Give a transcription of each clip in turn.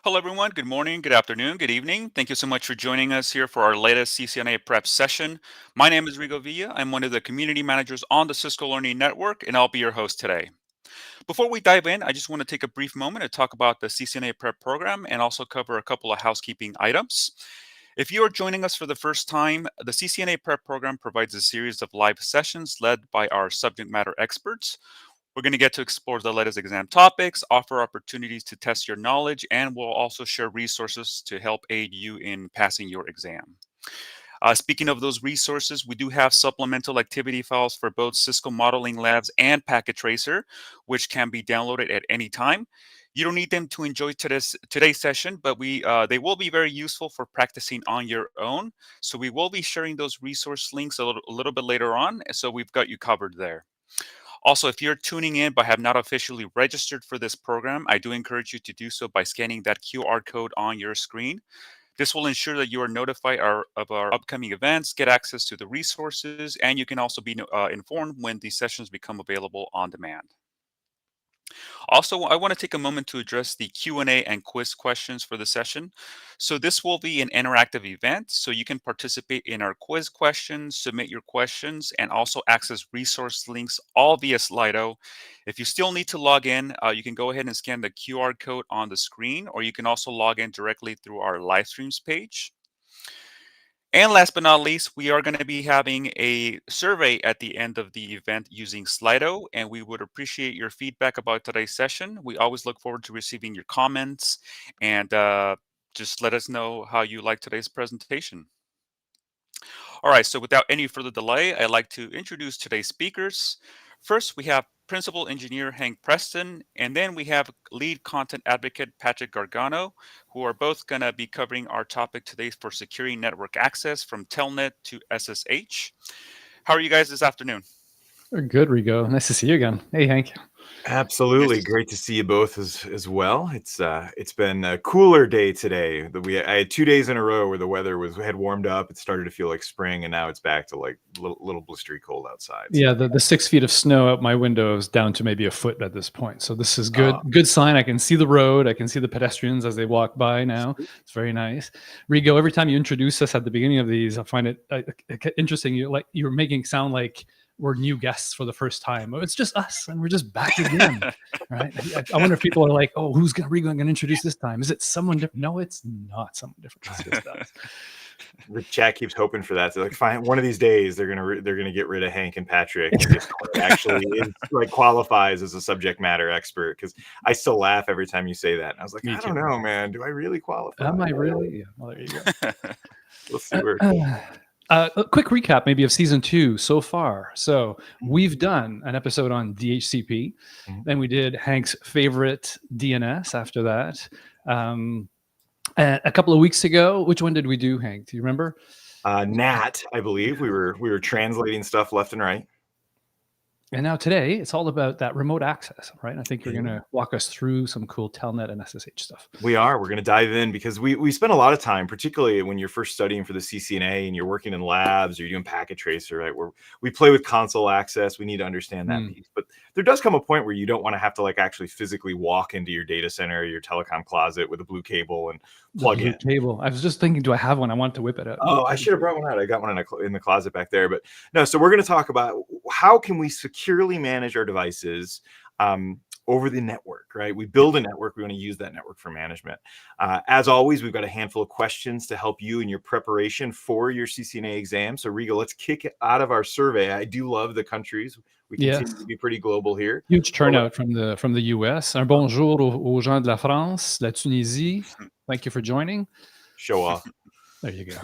Hello, everyone. Good morning, good afternoon, good evening. Thank you so much for joining us here for our latest CCNA prep session. My name is Rigo Villa. I'm one of the community managers on the Cisco Learning Network, and I'll be your host today. Before we dive in, I just want to take a brief moment to talk about the CCNA prep program and also cover a couple of housekeeping items. If you are joining us for the first time, the CCNA prep program provides a series of live sessions led by our subject matter experts. We're going to get to explore the latest exam topics, offer opportunities to test your knowledge, and we'll also share resources to help aid you in passing your exam. Speaking of those resources, we do have supplemental activity files for both Cisco Modeling Labs and Packet Tracer, which can be downloaded at any time. You don't need them to enjoy today's session, but they will be very useful for practicing on your own. So we will be sharing those resource links a little bit later on, so we've got you covered there. Also, if you're tuning in but have not officially registered for this program, I do encourage you to do so by scanning that QR code on your screen. This will ensure that you are notified of our upcoming events, get access to the resources, and you can also be informed when these sessions become available on demand. Also, I want to take a moment to address the Q&A and quiz questions for the session. So this will be an interactive event, so you can participate in our quiz questions, submit your questions, and also access resource links all via Slido. If you still need to log in, you can go ahead and scan the QR code on the screen, or you can also log in directly through our live streams page. And last but not least, we are going to be having a survey at the end of the event using Slido, and we would appreciate your feedback about today's session. We always look forward to receiving your comments, and just let us know how you like today's presentation. All right, so without any further delay, I'd like to introduce today's speakers. First, we have Principal Engineer Hank Preston, and then we have Lead Content Advocate Patrick Gargano, who are both going to be covering our topic today for securing network access from Telnet to SSH. How are you guys this afternoon? We're good, Rigo. Nice to see you again. Hey, Hank. Absolutely. Nice. Great to see you both as well. It's been a cooler day today. I had 2 days in a row where the weather had warmed up. It started to feel like spring, and now it's back to like little blistery cold outside. So. Yeah, the 6 feet of snow out my window is down to maybe a foot at this point. So this is good. Good sign. I can see the road. I can see the pedestrians as they walk by now. It's very nice. Rigo, every time you introduce us at the beginning of these, I find it interesting. You're making it sound like we're new guests for the first time. Oh, it's just us, and we're just back again, right? I wonder if people are like, "Oh, who's Rigo going to introduce this time? Is it someone different?" No, it's not someone different. It's just us. The chat keeps hoping for that. They're like, fine, one of these days they're gonna get rid of Hank and Patrick and just actually qualifies as a subject matter expert. Because I still laugh every time you say that. And I was like, I don't know, man. Do I really qualify? Am I really? Yeah. Well, there you go. We'll see where it goes. A quick recap maybe of season 2 so far. So we've done an episode on DHCP. Then we did Hank's favorite DNS after that. A couple of weeks ago, which one did we do, Hank? Do you remember? NAT, I believe. We were translating stuff left and right. And now today, it's all about that remote access, right? I think you're going to walk us through some cool Telnet and SSH stuff. We are. We're going to dive in because we spend a lot of time, particularly when you're first studying for the CCNA and you're working in labs or you're doing Packet Tracer, right? Where we play with console access. We need to understand that piece. But there does come a point where you don't want to have to actually physically walk into your data center or your telecom closet with a blue cable and plug in. Cable. I was just thinking, do I have one? I want to whip it out. Oh, I should have brought one out. I got one in the closet back there. But no, so we're going to talk about how can we securely manage our devices over the network, right? We build a network. We want to use that network for management. As always, we've got a handful of questions to help you in your preparation for your CCNA exam. So, Rigo, let's kick it out of our survey. I do love the countries. We continue to be pretty global here. Huge turnout from the US. Un bonjour aux gens de la France, la Tunisie. Thank you for joining. Show off. There you go.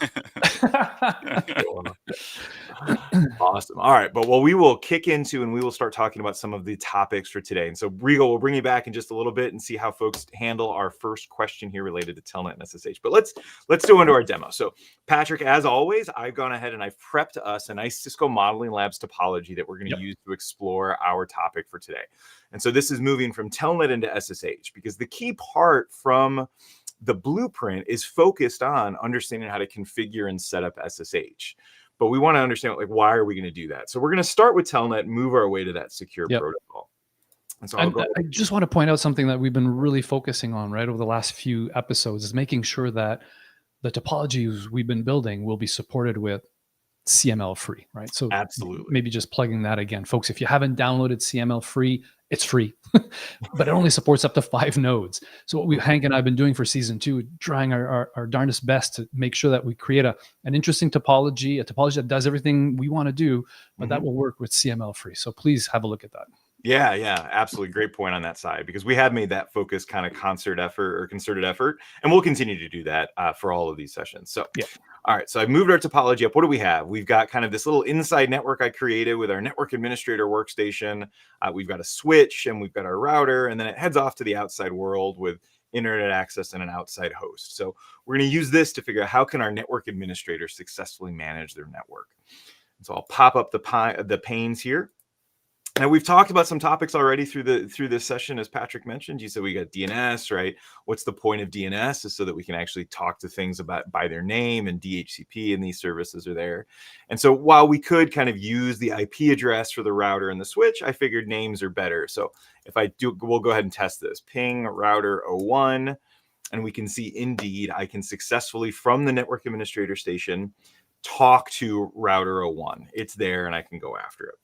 Awesome. All right. But we will kick into and we will start talking about some of the topics for today. And so, Rigo, we'll bring you back in just a little bit and see how folks handle our first question here related to Telnet and SSH. But let's go into our demo. So, Patrick, as always, I've gone ahead and I've prepped us a nice Cisco Modeling Labs topology that we're going to use to explore our topic for today. And so this is moving from Telnet into SSH because the key part from the blueprint is focused on understanding how to configure and set up SSH. But we want to understand, why are we going to do that? So we're going to start with Telnet, move our way to that secure protocol. And so And I just want to point out something that we've been really focusing on, right, over the last few episodes, is making sure that the topologies we've been building will be supported with CML free, right? So absolutely. maybe just plugging that again, folks. If you haven't downloaded CML free, it's free, but it only supports up to 5 nodes. So what Hank and I have been doing for season 2, trying our darndest best to make sure that we create an interesting topology, a topology that does everything we want to do, but that will work with CML free. So please have a look at that. Yeah, absolutely. Great point on that side, because we have made that focus kind of concerted effort, and we'll continue to do that for all of these sessions. So, yeah. All right, so I've moved our topology up. What do we have? We've got kind of this little inside network I created with our network administrator workstation. We've got a switch, and we've got our router, and then it heads off to the outside world with internet access and an outside host. So we're going to use this to figure out how can our network administrator successfully manage their network. And so I'll pop up the panes here. Now, we've talked about some topics already through this session, as Patrick mentioned. You said we got DNS, right? What's the point of DNS? Is so that we can actually talk to things by their name, and DHCP and these services are there. And so while we could kind of use the IP address for the router and the switch, I figured names are better. So if we'll go ahead and test this. Ping router 01, and we can see indeed I can successfully, from the network administrator station, talk to router 01. It's there, and I can go after it.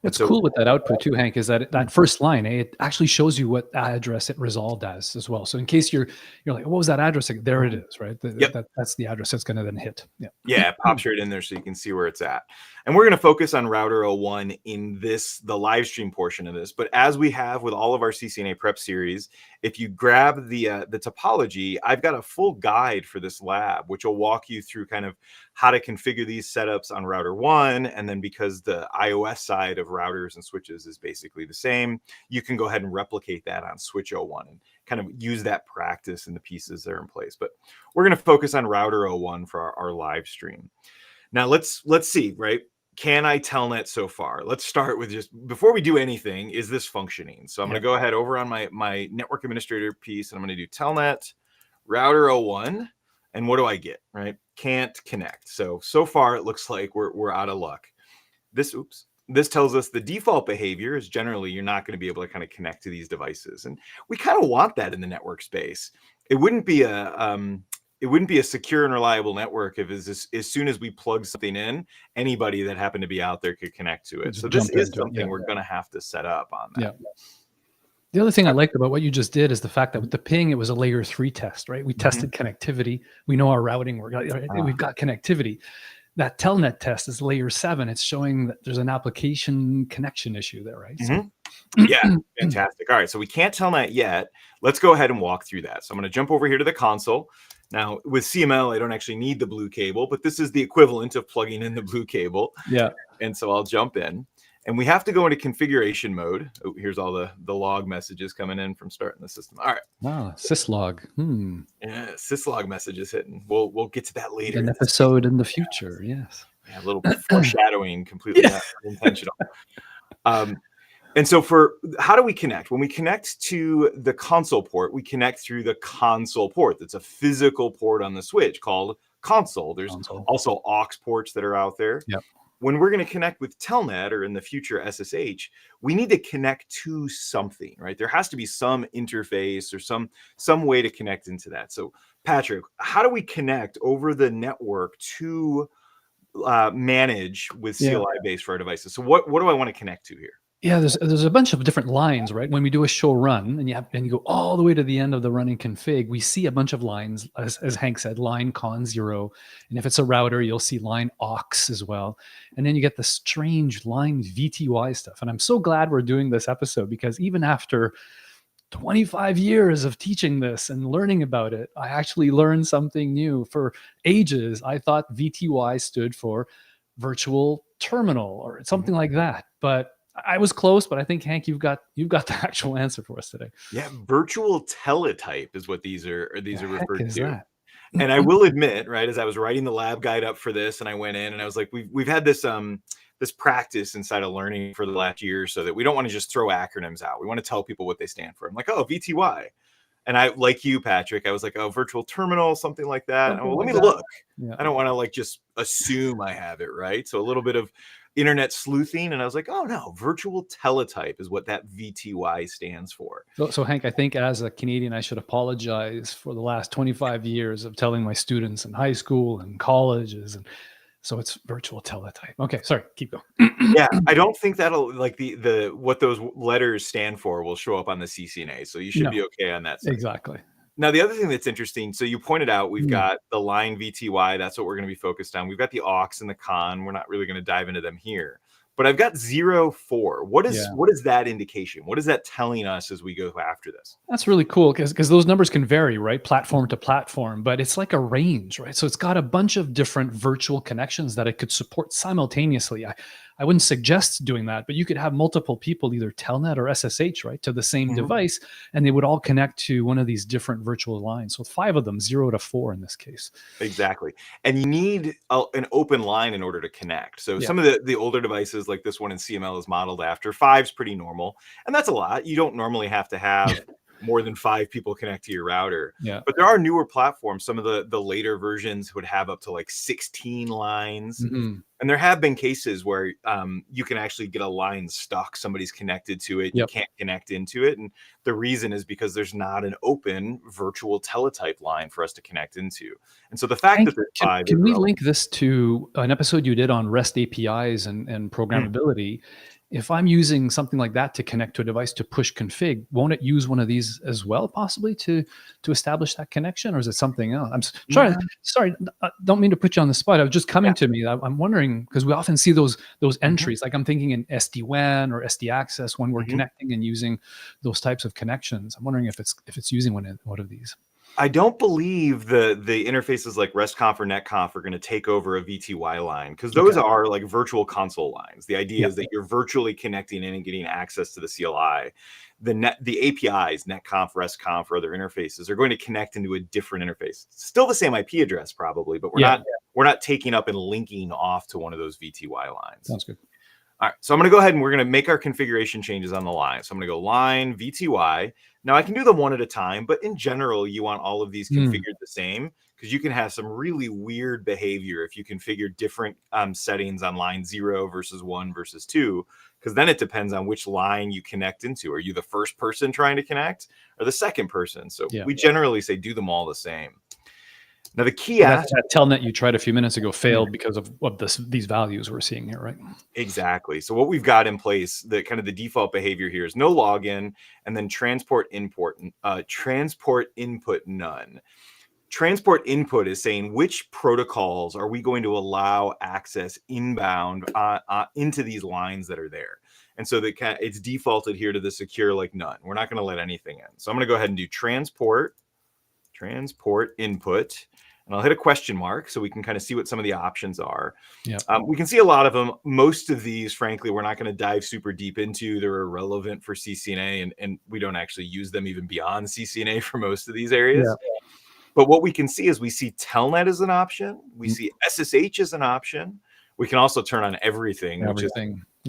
What's cool with that output too, Hank, is that that first line, it actually shows you what address it resolved as well. So in case you're like, what was that address? There it is, right? That's the address that's going to then hit. Yeah, it pops right in there so you can see where it's at. And we're going to focus on router 01 in the live stream portion of this. But as we have with all of our CCNA prep series, if you grab the topology, I've got a full guide for this lab, which will walk you through kind of how to configure these setups on router 1. And then because the iOS side of routers and switches is basically the same, you can go ahead and replicate that on switch 01 and kind of use that practice in the pieces that are in place. But we're going to focus on router 01 for our live stream. Now let's see, right? Can I telnet so far? Let's start with, just before we do anything, is this functioning? So I'm going to go ahead over on my network administrator piece, and I'm going to do telnet router 01. And what do I get, right? Can't connect. So far it looks like we're out of luck. This tells us the default behavior is generally you're not going to be able to kind of connect to these devices. And we kind of want that in the network space. It wouldn't be a secure and reliable network if as soon as we plug something in, anybody that happened to be out there could connect to it. So this is something we're going to have to set up on that. Yeah. The other thing I liked about what you just did is the fact that with the ping, it was a layer 3 test, right? We tested connectivity. We know our routing work. We've got connectivity. That telnet test is layer 7. It's showing that there's an application connection issue there, right? So, yeah, fantastic. All right, so we can't telnet yet. Let's go ahead and walk through that. So I'm going to jump over here to the console. Now, with CML, I don't actually need the blue cable, but this is the equivalent of plugging in the blue cable. Yeah. And so I'll jump in. And we have to go into configuration mode. Oh, here's all the log messages coming in from starting the system. All right. Wow, syslog. Yeah, syslog messages hitting. We'll get to that later. An episode in the future, yes. Yeah, a little foreshadowing, completely not intentional. And so how do we connect? When we connect to the console port, we connect through the console port. That's a physical port on the switch called console. There's also aux ports that are out there. Yep. When we're going to connect with Telnet, or in the future SSH, we need to connect to something, right? There has to be some interface or some way to connect into that. So Patrick, how do we connect over the network to manage with CLI base for our devices? So what do I want to connect to here? Yeah, there's a bunch of different lines, right? When we do a show run and you go all the way to the end of the running config, we see a bunch of lines, as Hank said, line con 0. And if it's a router, you'll see line aux as well. And then you get the strange line VTY stuff. And I'm so glad we're doing this episode, because even after 25 years of teaching this and learning about it, I actually learned something new. For ages, I thought VTY stood for virtual terminal or something like that. But I was close, but I think, Hank, you've got the actual answer for us today. Yeah, virtual teletype is what these are referred to. That? And I will admit, right, as I was writing the lab guide up for this, and I went in and I was like, we've had this practice inside of learning for the last year, so that we don't want to just throw acronyms out. We want to tell people what they stand for. I'm like, oh, VTY. And I, like you, Patrick, I was like, oh, virtual terminal, something like that. Well, let me look. Yeah. I don't want to just assume I have it, right? So a little bit of internet sleuthing, and I was like, oh no, virtual teletype is what that VTY stands for. So Hank, I think as a Canadian, I should apologize for the last 25 years of telling my students in high school and colleges, and so it's virtual teletype. Okay, sorry, keep going. Yeah, I don't think that'll like the what those letters stand for will show up on the CCNA, so you should No, be okay on that side. exactly. Now, the other thing that's interesting, so you pointed out we've Mm. got the line VTY. That's what we're going to be focused on. We've got the aux and the con. We're not really going to dive into them here. But I've got 0.4. What is that indication? What is that telling us as we go after this? That's really cool because those numbers can vary, right? Platform to platform, but it's like a range, right? So it's got a bunch of different virtual connections that it could support simultaneously. I wouldn't suggest doing that, but you could have multiple people, either Telnet or SSH, right, to the same device, and they would all connect to one of these different virtual lines. So 5 of them, 0 to 4 in this case. Exactly. And you need an open line in order to connect. So some of the older devices like this one in CML is modeled after. 5's pretty normal. And that's a lot. You don't normally have to have more than 5 people connect to your router. Yeah. But there are newer platforms. Some of the later versions would have up to like 16 lines. And there have been cases where you can actually get a line stuck. Somebody's connected to it. You can't connect into it. And the reason is because there's not an open virtual teletype line for us to connect into. And so the fact that there's 5 can we link this to an episode you did on REST APIs and programmability? If I'm using something like that to connect to a device to push config, won't it use one of these as well, possibly to establish that connection, or is it something else? I'm sorry, don't mean to put you on the spot. I was just coming to me. I'm wondering because we often see those entries. Like I'm thinking in SD-WAN or SD-Access when we're connecting and using those types of connections. I'm wondering if it's using one of these. I don't believe the interfaces like RESTconf or NetConf are going to take over a VTY line because those are like virtual console lines. The idea is that you're virtually connecting in and getting access to the CLI. The APIs, NetConf, RESTconf, or other interfaces are going to connect into a different interface. Still the same IP address probably, but we're not taking up and linking off to one of those VTY lines. Sounds good. All right, so I'm going to go ahead and we're going to make our configuration changes on the line. So I'm going to go line VTY. Now I can do them one at a time, but in general, you want all of these configured the same because you can have some really weird behavior if you configure different settings on line 0 versus 1 versus 2, because then it depends on which line you connect into. Are you the first person trying to connect or the second person? So we generally say do them all the same. Now, the key that Telnet you tried a few minutes ago failed because of these values we're seeing here, right? Exactly. So what we've got in place, the kind of the default behavior here is no login and then transport input none. Transport input is saying which protocols are we going to allow access inbound into these lines that are there. And so it's defaulted here to the secure like none. We're not going to let anything in. So I'm going to go ahead and do transport input, and I'll hit a question mark so we can kind of see what some of the options are. We can see a lot of them. Most of these, frankly, we're not going to dive super deep into. They're irrelevant for CCNA, and we don't actually use them even beyond CCNA for most of these areas. But what we can see is we see Telnet as an option. We see SSH as an option. We can also turn on everything. Which is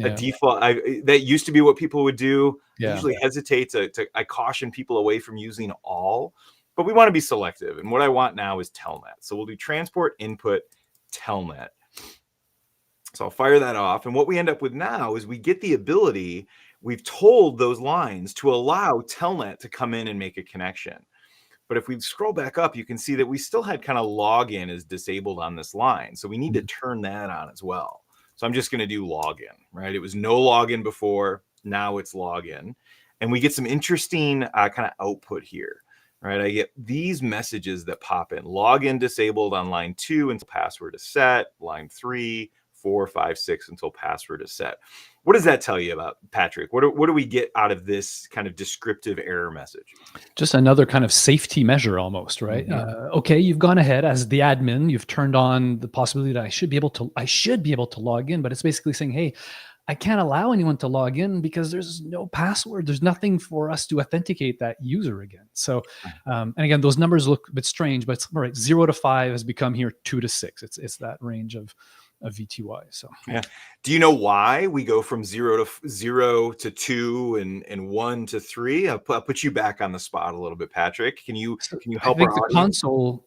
a default. That used to be what people would do. I usually hesitate I caution people away from using all. But we want to be selective. And what I want now is Telnet. So we'll do transport input Telnet. So I'll fire that off. And what we end up with now is we get the ability, we've told those lines to allow Telnet to come in and make a connection. But if we scroll back up, you can see that we still had kind of login as disabled on this line. So we need to turn that on as well. So I'm just going to do login, right? It was no login before. Now it's login. And we get some interesting kind of output here. Right, I get these messages that pop in. Login disabled on line 2 until password is set. Line 3, 4, 5, 6 until password is set. What does that tell you about, Patrick? What do we get out of this kind of descriptive error message? Just another kind of safety measure almost, right? Okay, you've gone ahead as the admin. You've turned on the possibility that I should be able to log in, but it's basically saying, hey, I can't allow anyone to log in because there's no password. There's nothing for us to authenticate that user again. So, and again, those numbers look a bit strange, but it's all right. 0 to 5 has become here 2 to 6. It's that range of VTY. So yeah. Do you know why we go from 0 to 2 and 1 to 3? I'll put you back on the spot a little bit, Patrick. Can you I help think our audience?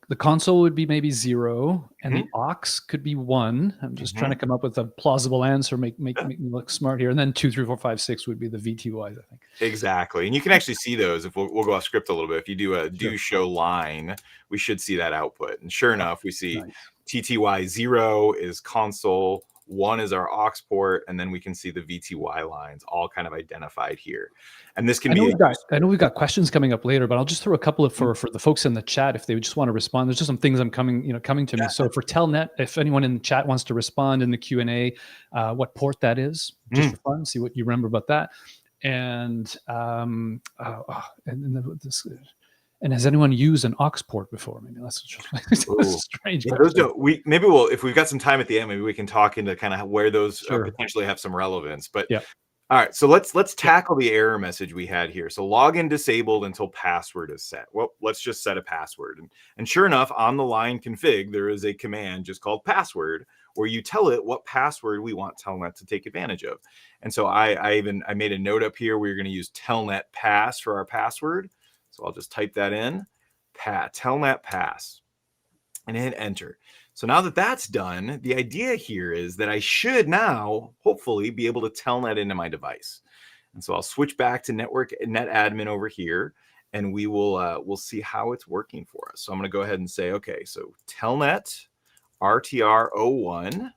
the console would be maybe 0, and Mhm. the aux could be 1. I'm just trying Mhm. to come up with a plausible answer, make me Yeah. look smart here. And then 2, 3, 4, 5, 6 would be the VTYs, I think. Exactly. And you can actually see those if we'll go off script a little bit. If you do a Sure. do show line, we should see that output. And sure enough, we see Nice. TTY 0 is console, 1 is our aux port, and then we can see the VTY lines all kind of identified here. And this can I know be we've got questions coming up later, but I'll just throw a couple of for the folks in the chat if they just want to respond. There's just some things coming to me. So for Telnet, if anyone in the chat wants to respond in the Q&A, what port that is, just for fun, see what you remember about that. And and has anyone used an aux port before? Maybe that's just strange. Yeah, those don't, maybe we'll, if we've got some time at the end, maybe we can talk into kind of where those potentially have some relevance. But yeah. All right, so let's tackle the error message we had here. So login disabled until password is set. Well, let's just set a password. And sure enough, on the line config, there is a command just called password where you tell it what password we want Telnet to take advantage of. And so I made a note up here. We're going to use Telnet pass for our password. So I'll just type that in, Telnet pass, and hit enter. So now that that's done, the idea here is that I should now hopefully be able to telnet into my device. And so I'll switch back to NetAdmin over here, and we'll see how it's working for us. So I'm going to go ahead and say, okay, so telnet RTR01,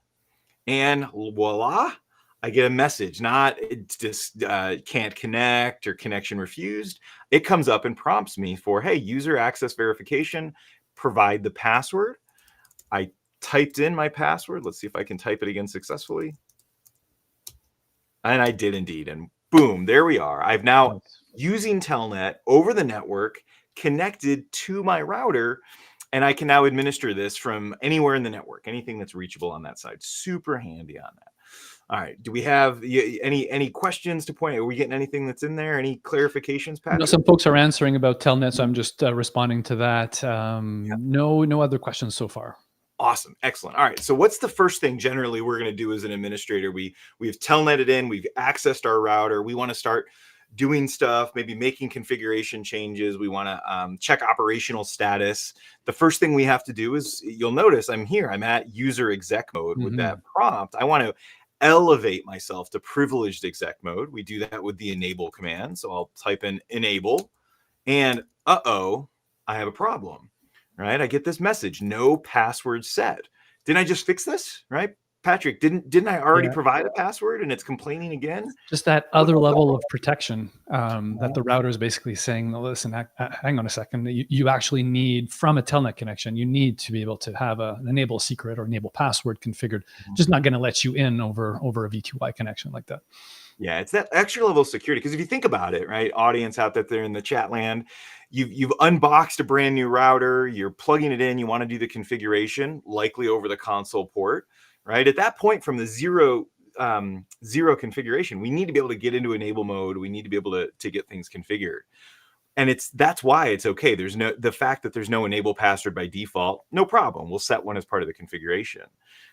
and voila, I get a message. Not it's just can't connect or connection refused. It comes up and prompts me for, hey, user access verification, provide the password. I typed in my password. Let's see if I can type it again successfully. And I did indeed. And boom, there we are. I've now, using Telnet over the network, connected to my router, and I can now administer this from anywhere in the network, anything that's reachable on that side. Super handy on that. All right. Do we have any questions to point out? Are we getting anything that's in there? Any clarifications, Patrick? Some folks are answering about Telnet, so I'm just responding to that. No other questions so far. Awesome. Excellent. All right. So what's the first thing generally we're going to do as an administrator? We've telnetted in, we've accessed our router. We want to start doing stuff, maybe making configuration changes. We want to check operational status. The first thing we have to do is, you'll notice I'm here. I'm at user exec mode with that prompt. I want to elevate myself to privileged exec mode. We do that with the enable command. So I'll type in enable, and I have a problem. Right, I get this message, no password set. Didn't I just fix this? Right, Patrick, didn't I already provide a password and it's complaining again? Just that other level of protection that the router is basically saying, listen, hang on a second, you actually need, from a Telnet connection, you need to be able to have an enable secret or enable password configured. Just not going to let you in over a V2Y connection like that. Yeah, it's that extra level of security. Because if you think about it, right, audience out there in the chat land, you've unboxed a brand new router, you're plugging it in, you want to do the configuration, likely over the console port, right? At that point, from the zero configuration, we need to be able to get into enable mode. We need to be able to get things configured. And that's why it's okay. There's the fact that there's no enable password by default, no problem. We'll set one as part of the configuration.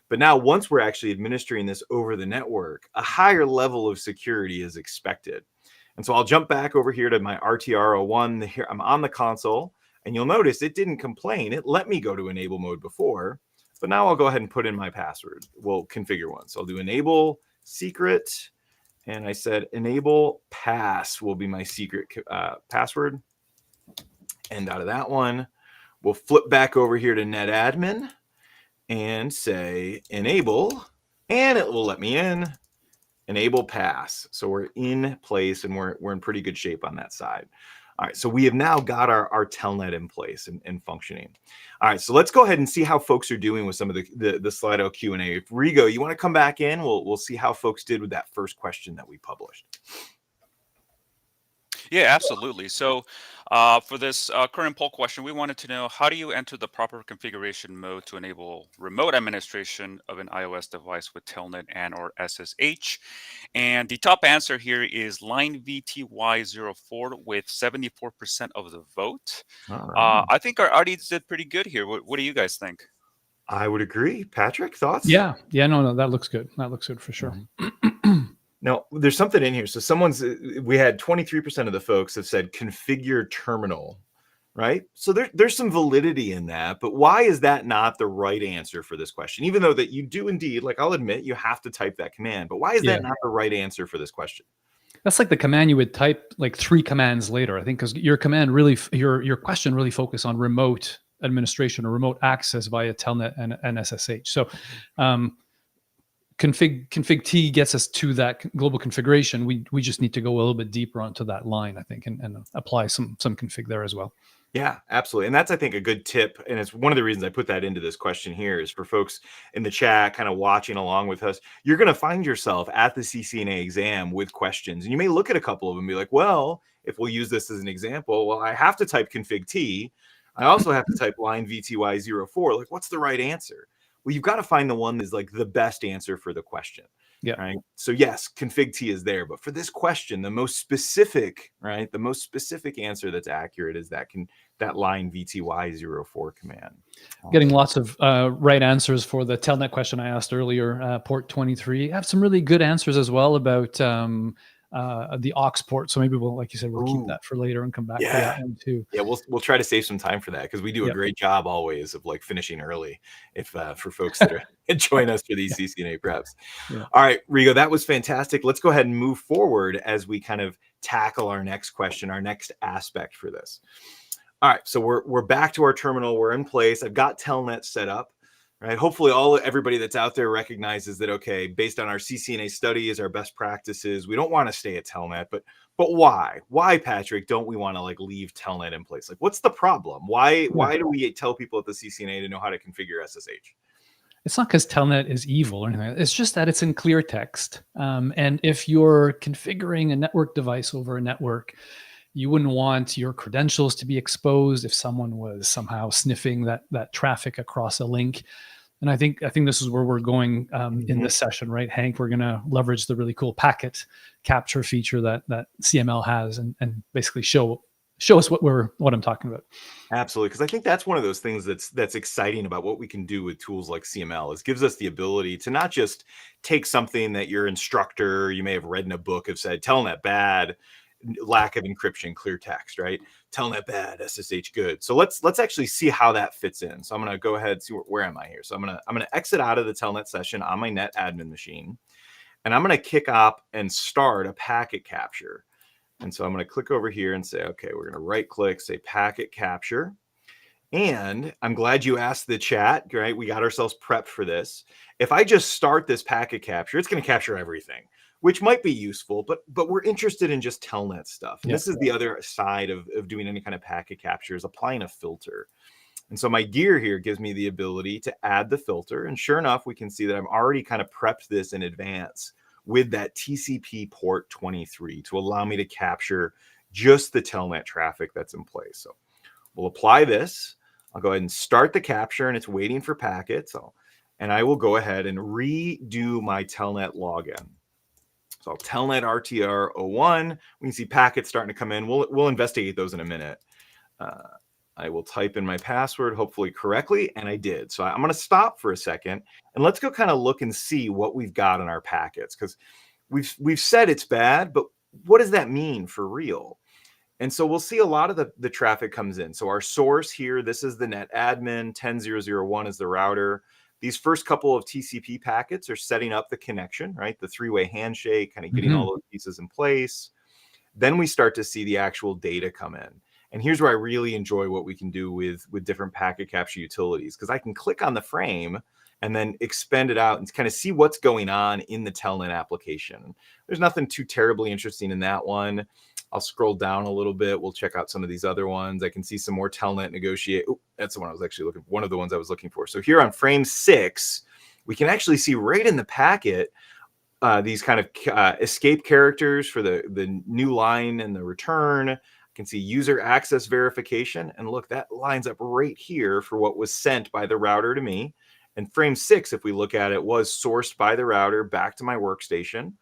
But now, once we're actually administering this over the network, a higher level of security is expected. And so I'll jump back over here to my RTR01. Here I'm on the console, and you'll notice it didn't complain. It let me go to enable mode before, but now I'll go ahead and put in my password. We'll configure one. So I'll do enable secret, and I said enable pass will be my secret password. And out of that one, we'll flip back over here to NetAdmin and say enable, and it will let me in. Enable pass. So we're in place, and we're in pretty good shape on that side. All right, so we have now got our telnet in place and functioning. All right, so let's go ahead and see how folks are doing with some of the Slido Q&A. If Rigo, you want to come back in, we'll see how folks did with that first question that we published. Yeah, absolutely. So for this current poll question, we wanted to know, how do you enter the proper configuration mode to enable remote administration of an iOS device with Telnet and or SSH? And the top answer here is line VTY04 with 74% of the vote. All right. I think our audience did pretty good here. What do you guys think? I would agree. Patrick, thoughts? Yeah. No, that looks good. That looks good for sure. Now, there's something in here. So we had 23% of the folks have said configure terminal, right? So there's some validity in that, but why is that not the right answer for this question? Even though that you do indeed, like I'll admit, you have to type that command, but why is that not the right answer for this question? That's like the command you would type like 3 commands later, I think, because your command really, your question really focused on remote administration or remote access via Telnet and SSH. So config T gets us to that global configuration. We just need to go a little bit deeper onto that line, I think, and apply some config there as well. Yeah, absolutely. And that's, I think, a good tip. And it's one of the reasons I put that into this question here is for folks in the chat kind of watching along with us. You're going to find yourself at the CCNA exam with questions. And you may look at a couple of them and be like, well, if we'll use this as an example, well, I have to type config T. I also have to type line VTY04. Like, what's the right answer? Well, you've got to find the one that's like the best answer for the question. Yeah. Right. So yes, config T is there, but for this question, the most specific, right, the most specific answer that's accurate is that line VTY04 command. Getting lots of right answers for the Telnet question I asked earlier, port 23. I have some really good answers as well about the aux port. So maybe we'll, like you said, we'll keep that for later and come back to that one too. Yeah, we'll try to save some time for that because we do a great job always of like finishing early if for folks that are join us for these CCNA preps. Yeah. All right, Rigo, that was fantastic. Let's go ahead and move forward as we kind of tackle our next question, our next aspect for this. All right, so we're back to our terminal. We're in place. I've got Telnet set up. Right. Hopefully everybody that's out there recognizes that, okay, based on our CCNA studies, our best practices, we don't want to stay at Telnet, but why? Why, Patrick, don't we want to like leave Telnet in place? Like, what's the problem? Why do we tell people at the CCNA to know how to configure SSH? It's not because Telnet is evil or anything. It's just that it's in clear text. And if you're configuring a network device over a network, you wouldn't want your credentials to be exposed if someone was somehow sniffing that traffic across a link. And I think this is where we're going in this session, right, Hank? We're going to leverage the really cool packet capture feature that CML has, and basically show us what I'm talking about. Absolutely, because I think that's one of those things that's exciting about what we can do with tools like CML. Is gives us the ability to not just take something that your instructor you may have read in a book have said, Telnet bad, lack of encryption, clear text, right? Telnet bad, SSH good. So let's actually see how that fits in. So I'm going to go ahead and see where am I here. So I'm going to exit out of the Telnet session on my net admin machine, and I'm going to kick off and start a packet capture. And so I'm going to click over here and say, okay, we're going to right click, say packet capture. And I'm glad you asked the chat, right? We got ourselves prepped for this. If I just start this packet capture, it's going to capture everything, which might be useful, but we're interested in just Telnet stuff. And this is the other side of doing any kind of packet capture, is applying a filter. And so my gear here gives me the ability to add the filter. And sure enough, we can see that I've already kind of prepped this in advance with that TCP port 23 to allow me to capture just the Telnet traffic that's in place. So we'll apply this. I'll go ahead and start the capture, and it's waiting for packets. And I will go ahead and redo my Telnet login. So I'll Telnet RTR 01. We can see packets starting to come in. We'll investigate those in a minute. I will type in my password, hopefully correctly, and I did. So I'm going to stop for a second, and let's go kind of look and see what we've got in our packets, because we've said it's bad, but what does that mean for real? And so we'll see a lot of the traffic comes in. So our source here, this is the net admin, 10001 is the router. These first couple of TCP packets are setting up the connection, right? The three-way handshake, kind of getting all those pieces in place. Then we start to see the actual data come in. And here's where I really enjoy what we can do with different packet capture utilities, because I can click on the frame and then expand it out and kind of see what's going on in the Telnet application. There's nothing too terribly interesting in that one. I'll scroll down a little bit. We'll check out some of these other ones. I can see some more Telnet negotiate. Oh, that's the one I was actually looking for. One of the ones I was looking for. So here on frame 6, we can actually see right in the packet these kind of escape characters for the new line and the return. I can see user access verification. And look, that lines up right here for what was sent by the router to me. And frame 6, if we look at it, was sourced by the router back to my workstation.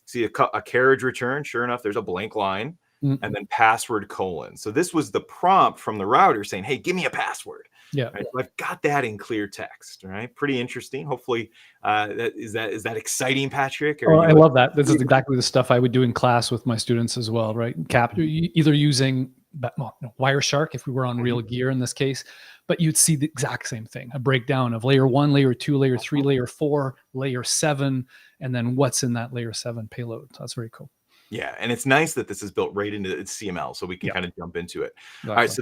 See a carriage return. Sure enough, there's a blank line. and then password colon. So this was the prompt from the router saying, hey, give me a password. Yeah. Right? So I've got that in clear text, right? Pretty interesting. Hopefully, is that exciting, Patrick? Oh, I love that. This is exactly the stuff I would do in class with my students as well, right? Either using Wireshark if we were on real gear in this case, but you'd see the exact same thing, a breakdown of layer 1, layer 2, layer 3, layer 4, layer 7, and then what's in that layer 7 payload. So that's very cool. Yeah, and it's nice that this is built right into its CML, so we can kind of jump into it. Exactly. All right, so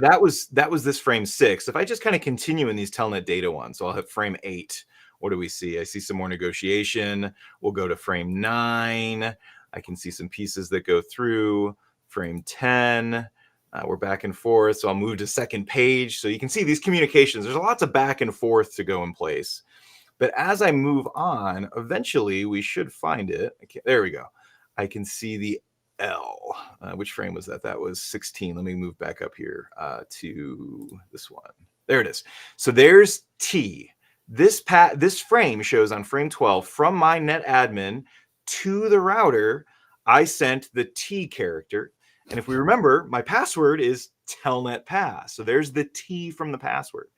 that was this frame 6. If I just kind of continue in these Telnet data ones, so I'll have frame 8. What do we see? I see some more negotiation. We'll go to frame 9. I can see some pieces that go through frame 10. We're back and forth, so I'll move to second page. So you can see these communications. There's lots of back and forth to go in place. But as I move on, eventually we should find it. Okay, there we go. I can see the L. Which frame was that? That was 16. Let me move back up here to this one. There it is. So there's T. This frame shows on frame 12 from my net admin to the router, I sent the T character. And if we remember, my password is telnet pass. So there's the T from the password.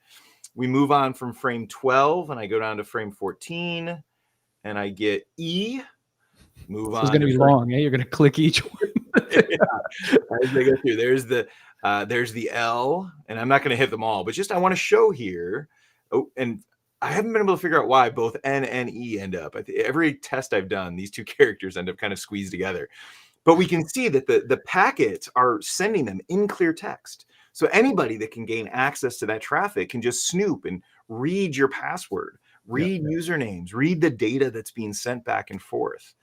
We move on from frame 12 and I go down to frame 14 and I get E. Move on. It's going to be long. You're going to click each one. As they go through, there's the L, and I'm not going to hit them all, but just I want to show here. Oh, and I haven't been able to figure out why both N and E end up. Every test I've done, these two characters end up kind of squeezed together. But we can see that the packets are sending them in clear text. So anybody that can gain access to that traffic can just snoop and read your password, read usernames, read the data that's being sent back and forth.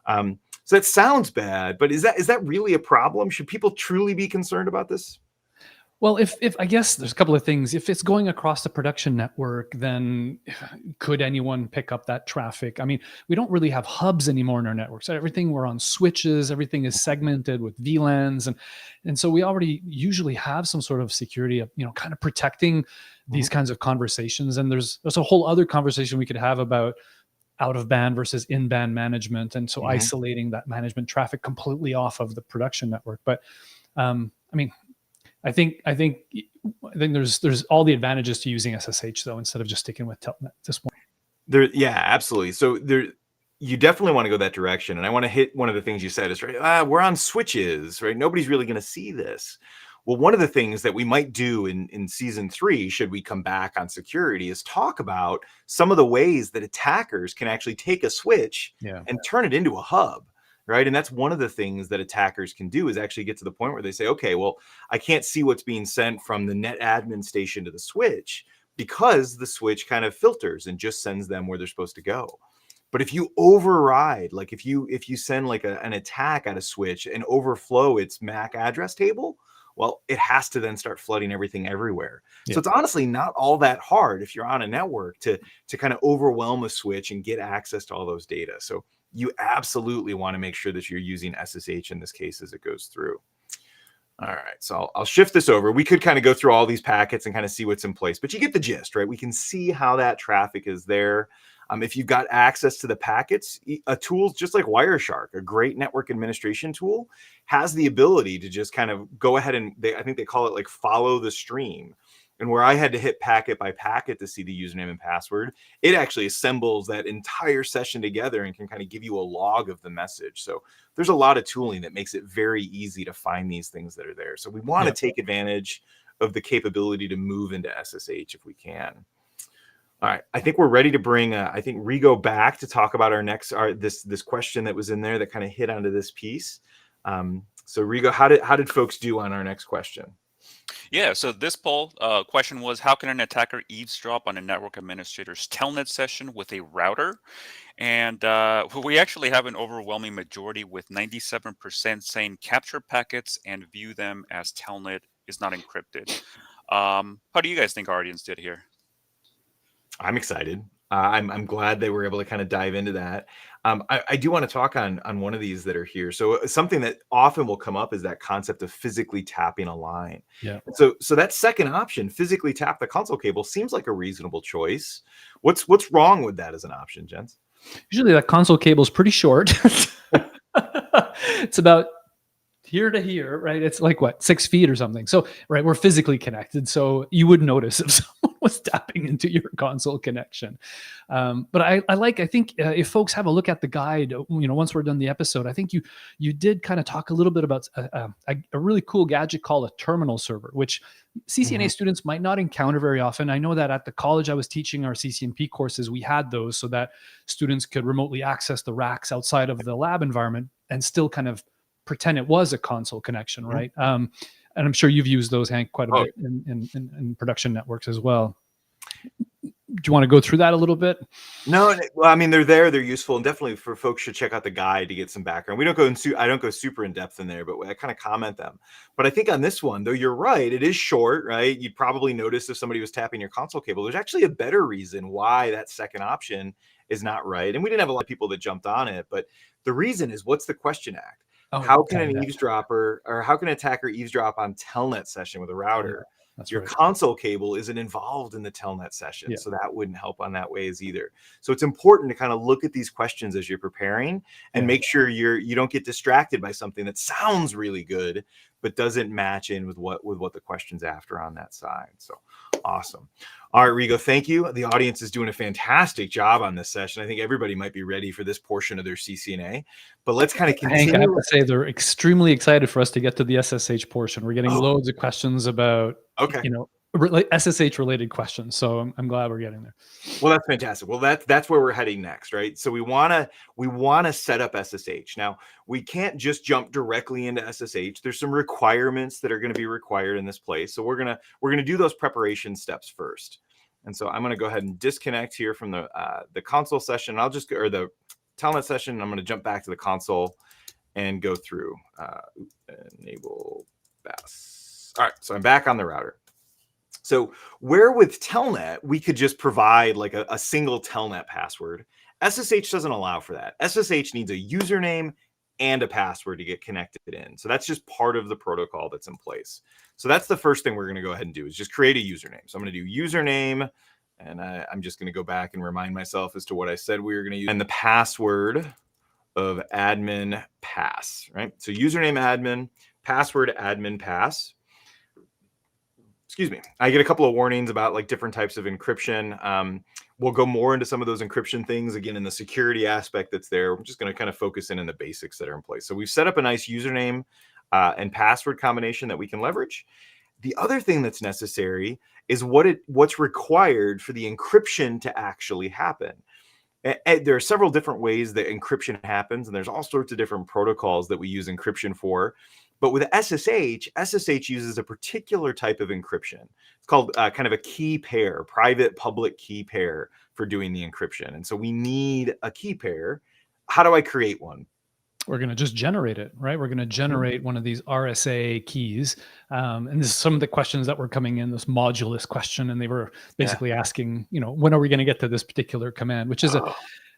So that sounds bad, but is that really a problem? Should people truly be concerned about this? Well, if I guess there's a couple of things. If it's going across the production network, then could anyone pick up that traffic? I mean, we don't really have hubs anymore in our networks. Everything we're on switches, everything is segmented with VLANs, and so we already usually have some sort of security of, kind of protecting these kinds of conversations. And there's a whole other conversation we could have about out of band versus in band management, and so isolating that management traffic completely off of the production network. But I think there's all the advantages to using SSH though, instead of just sticking with Telnet at this point. Yeah, absolutely. So you definitely want to go that direction. And I want to hit one of the things you said is we're on switches, right? Nobody's really going to see this. Well, one of the things that we might do in season 3, should we come back on security, is talk about some of the ways that attackers can actually take a switch and turn it into a hub, right? And that's one of the things that attackers can do, is actually get to the point where they say, okay, well, I can't see what's being sent from the net admin station to the switch because the switch kind of filters and just sends them where they're supposed to go. But if you override, like if you send like an attack at a switch and overflow its MAC address table, well, it has to then start flooding everything everywhere. So it's honestly not all that hard if you're on a network to kind of overwhelm a switch and get access to all those data. So you absolutely want to make sure that you're using SSH in this case as it goes through. All right, so I'll shift this over. We could kind of go through all these packets and kind of see what's in place, but you get the gist, right? We can see how that traffic is there. If you've got access to the packets, a tool just like Wireshark, a great network administration tool, has the ability to just kind of go ahead and I think they call it like follow the stream. And where I had to hit packet by packet to see the username and password, it actually assembles that entire session together and can kind of give you a log of the message. So there's a lot of tooling that makes it very easy to find these things that are there. So we want to take advantage of the capability to move into SSH if we can. All right, I think we're ready to bring, Rigo back to talk about this question that was in there that kind of hit onto this piece. So Rigo, how did folks do on our next question? Yeah, so this poll question was, how can an attacker eavesdrop on a network administrator's Telnet session with a router? And we actually have an overwhelming majority with 97% saying capture packets and view them as Telnet is not encrypted. How do you guys think our audience did here? I'm excited. I'm glad they were able to kind of dive into that. I do want to talk on one of these that are here. So something that often will come up is that concept of physically tapping a line. Yeah. So that second option, physically tap the console cable, seems like a reasonable choice. What's wrong with that as an option, gents? Usually that console cable is pretty short. It's about here to here, right? It's like what, 6 feet or something. So, right, we're physically connected. So you would notice if someone was tapping into your console connection. But I think if folks have a look at the guide, once we're done the episode, I think you did kind of talk a little bit about a really cool gadget called a terminal server, which CCNA students might not encounter very often. I know that at the college I was teaching our CCNP courses, we had those so that students could remotely access the racks outside of the lab environment and still kind of pretend it was a console connection, right? And I'm sure you've used those, Hank, quite a bit in production networks as well. Do you want to go through that a little bit? No, well, I mean, they're useful, and definitely for folks should check out the guide to get some background. I don't go super in depth in there, but I kind of comment them. But I think on this one, though, you're right. It is short, right? You'd probably notice if somebody was tapping your console cable. There's actually a better reason why that second option is not right. And we didn't have a lot of people that jumped on it, but the reason is, what's the question act? How can an eavesdropper, or how can an attacker eavesdrop on Telnet session with a router? Your console cable isn't involved in the Telnet session, so that wouldn't help on that ways either. So it's important to kind of look at these questions as you're preparing and make sure you don't get distracted by something that sounds really good but doesn't match in with what the question's after on that side. So awesome. All right, Rigo, thank you. The audience is doing a fantastic job on this session. I think everybody might be ready for this portion of their CCNA, but let's kind of continue. Hank, I have to say they're extremely excited for us to get to the SSH portion. We're getting loads of questions about, SSH related questions. So I'm glad we're getting there. Well, that's fantastic. Well, that's where we're heading next, right? So we want to set up SSH. Now, we can't just jump directly into SSH. There's some requirements that are going to be required in this place. So we're going to do those preparation steps first. And so I'm going to go ahead and disconnect here from the console session. Or the Telnet session. I'm going to jump back to the console and go through enable BAS. All right, so I'm back on the router. So where with Telnet, we could just provide like a single Telnet password. SSH doesn't allow for that. SSH needs a username and a password to get connected in. So that's just part of the protocol that's in place. So that's the first thing we're going to go ahead and do is just create a username. So I'm going to do username, and I'm just going to go back and remind myself as to what I said we were going to use. And the password of admin pass, right? So username admin, password admin pass. Excuse me. I get a couple of warnings about like different types of encryption. We'll go more into some of those encryption things again in the security aspect that's there. I'm just going to kind of focus in on the basics that are in place. So we've set up a nice username and password combination that we can leverage. The other thing that's necessary is what's required for the encryption to actually happen. There are several different ways that encryption happens, and there's all sorts of different protocols that we use encryption for. But with SSH uses a particular type of encryption. It's called kind of a key pair, private public key pair for doing the encryption. And so we need a key pair. How do I create one? We're going to just generate it, right? We're going to generate one of these RSA keys. And this is some of the questions that were coming in, this modulus question. And they were basically asking, when are we going to get to this particular command, which is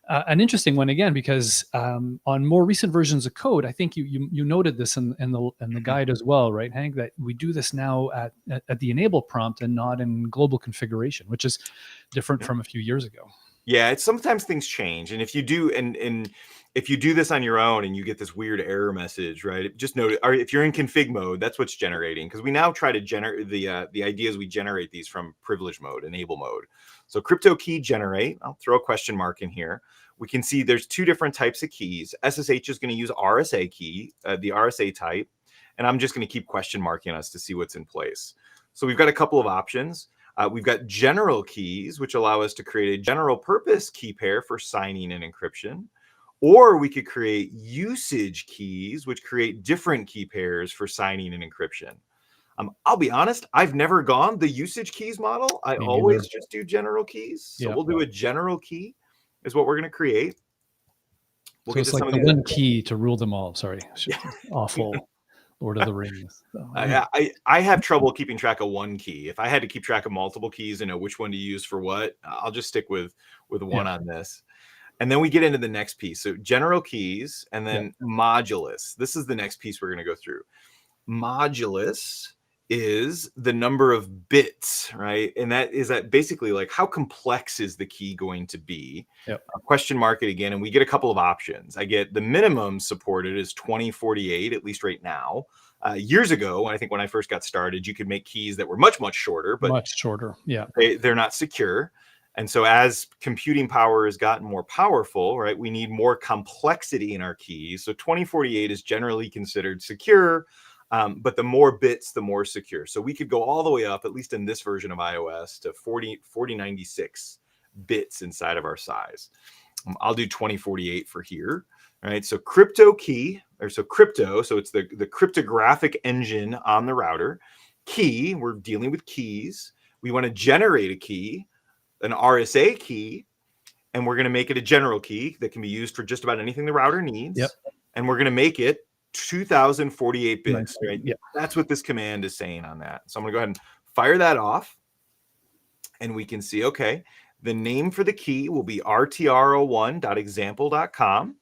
an interesting one again, because on more recent versions of code, I think you noted this in the guide as well, right, Hank, that we do this now at the enable prompt and not in global configuration, which is different from a few years ago. Yeah, it's sometimes things change, and if you do if you do this on your own and you get this weird error message, right? Just note, or if you're in config mode, that's what's generating, because we now try to generate the idea is we generate these from privilege mode, enable mode. So crypto key generate. I'll throw a question mark in here. We can see there's two different types of keys. SSH is going to use RSA key, the RSA type, and I'm just going to keep question marking us to see what's in place. So we've got a couple of options. We've got general keys, which allow us to create a general purpose key pair for signing and encryption. Or we could create usage keys, which create different key pairs for signing and encryption. I'll be honest, I've never gone the usage keys model. I always just do general keys. So we'll do a general key is what we're going to create. We'll so it's like the one key to rule them all. Sorry. Awful. Lord of the Rings. So, I have trouble keeping track of one key. If I had to keep track of multiple keys and know which one to use for what, I'll just stick with one on this. And then we get into the next piece. So general keys and then modulus. This is the next piece we're going to go through. Modulus is the number of bits, right? And that basically like how complex is the key going to be? Yep. Question mark it again, and we get a couple of options. I get the minimum supported is 2048, at least right now. Years ago, I think when I first got started, you could make keys that were much, much shorter, but Much shorter. Yeah. they're not secure. And so as computing power has gotten more powerful, right, we need more complexity in our keys. So 2048 is generally considered secure, but the more bits, the more secure. So we could go all the way up, at least in this version of iOS, to 4096 bits inside of our size. I'll do 2048 for here. All right, so crypto, so it's the cryptographic engine on the router. Key, we're dealing with keys. We want to generate a key, an RSA key, and we're going to make it a general key that can be used for just about anything the router needs. Yep. And we're going to make it 2048 bits. Nice. Right? Yep. That's what this command is saying on that. So I'm going to go ahead and fire that off. And we can see, okay, the name for the key will be rtr01.example.com.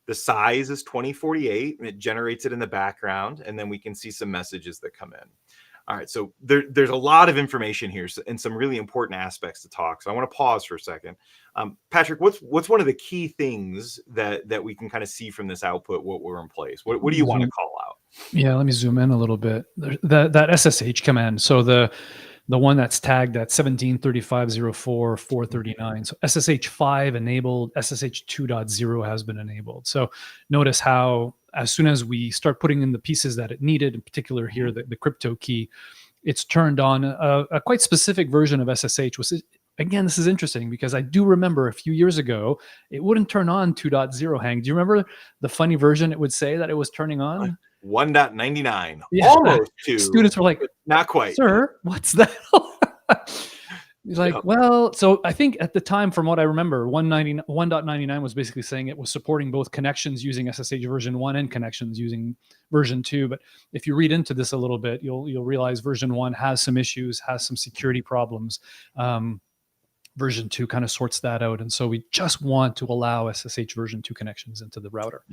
The size is 2048, and it generates it in the background. And then we can see some messages that come in. All right, so there's a lot of information here and some really important aspects to talk. So I want to pause for a second. Patrick, what's one of the key things that we can kind of see from this output, what we're in place? What do you want to call out? Yeah, let me zoom in a little bit. That SSH command. So the one that's tagged at 17.35.04.439. So SSH 5 enabled, SSH 2.0 has been enabled. So notice how as soon as we start putting in the pieces that it needed, in particular here, the crypto key, it's turned on a quite specific version of SSH. Again, this is interesting because I do remember a few years ago, it wouldn't turn on 2.0. Hank, do you remember the funny version it would say that it was turning on? 1.99. Yeah. Almost 2. Students were like, not quite. Sir, what's that? He's like, well, so I think at the time, from what I remember, 1.99 was basically saying it was supporting both connections using SSH version 1 and connections using version 2. But if you read into this a little bit, you'll realize version 1 has some issues, has some security problems. Version 2 kind of sorts that out. And so we just want to allow SSH version 2 connections into the router.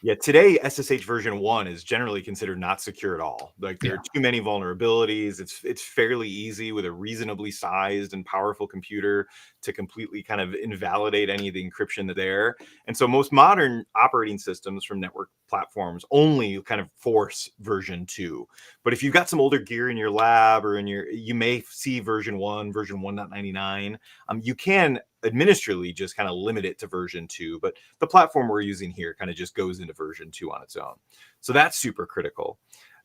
Yeah, today SSH version 1 is generally considered not secure at all. Like there are too many vulnerabilities. It's fairly easy with a reasonably sized and powerful computer to completely kind of invalidate any of the encryption that's there. And so most modern operating systems from network platforms only kind of force version 2. But if you've got some older gear in your lab or you may see version 1, version 1.99. You can administratively just kind of limit it to version 2, but the platform we're using here kind of just goes into version 2 on its own. So that's super critical.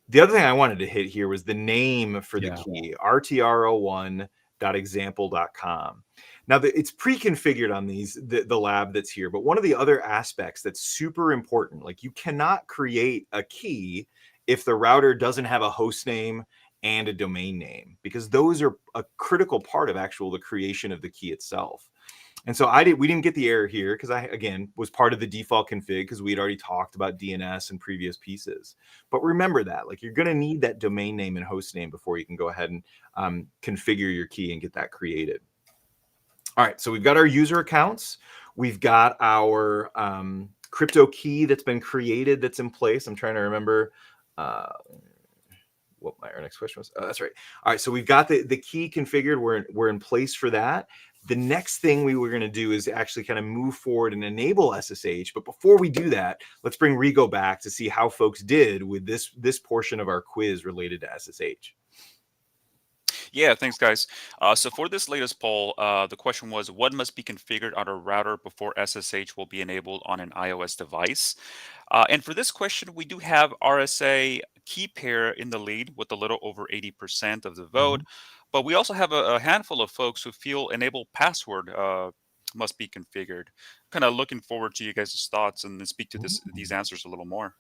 The other thing I wanted to hit here was the name for the key, rtr01.example.com. Now, it's pre-configured on the lab that's here, but one of the other aspects that's super important, like you cannot create a key if the router doesn't have a host name and a domain name, because those are a critical part of the creation of the key itself. And so we didn't get the error here because I, again, was part of the default config because we had already talked about DNS in previous pieces. But remember that, like, you're going to need that domain name and host name before you can go ahead and configure your key and get that created. All right, so we've got our user accounts. We've got our crypto key that's been created that's in place. I'm trying to remember what our next question was. Oh, that's right. All right, so we've got the key configured. We're in place for that. The next thing we were going to do is actually kind of move forward and enable SSH. But before we do that, let's bring Rigo back to see how folks did with this portion of our quiz related to SSH. Yeah, thanks, guys. So for this latest poll, the question was, what must be configured on a router before SSH will be enabled on an iOS device? And for this question, we do have RSA key pair in the lead with a little over 80% of the vote. But we also have a handful of folks who feel enable password must be configured. Kind of looking forward to you guys' thoughts and speak to these answers a little more.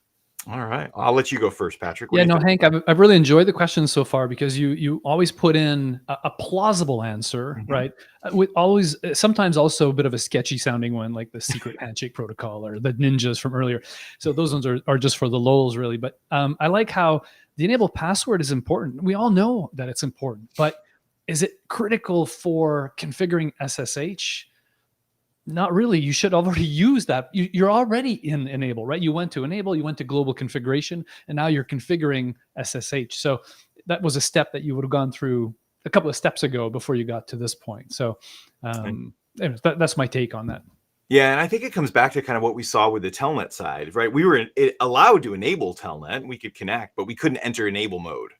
All right. I'll let you go first, Patrick. Yeah, no, Hank, I've really enjoyed the questions so far because you always put in a plausible answer, right? With always, sometimes also a bit of a sketchy sounding one, like the secret handshake protocol or the ninjas from earlier. So those ones are just for the lulz, really. But I like how the enable password is important. We all know that it's important, but is it critical for configuring SSH? Not really. You should already use that. You're already in enable, right? You went to enable, you went to global configuration, and now you're configuring SSH. So that was a step that you would have gone through a couple of steps ago before you got to this point. So anyways, that's my take on that. Yeah, and I think it comes back to kind of what we saw with the Telnet side, right? We were allowed to enable Telnet, we could connect, but we couldn't enter enable mode,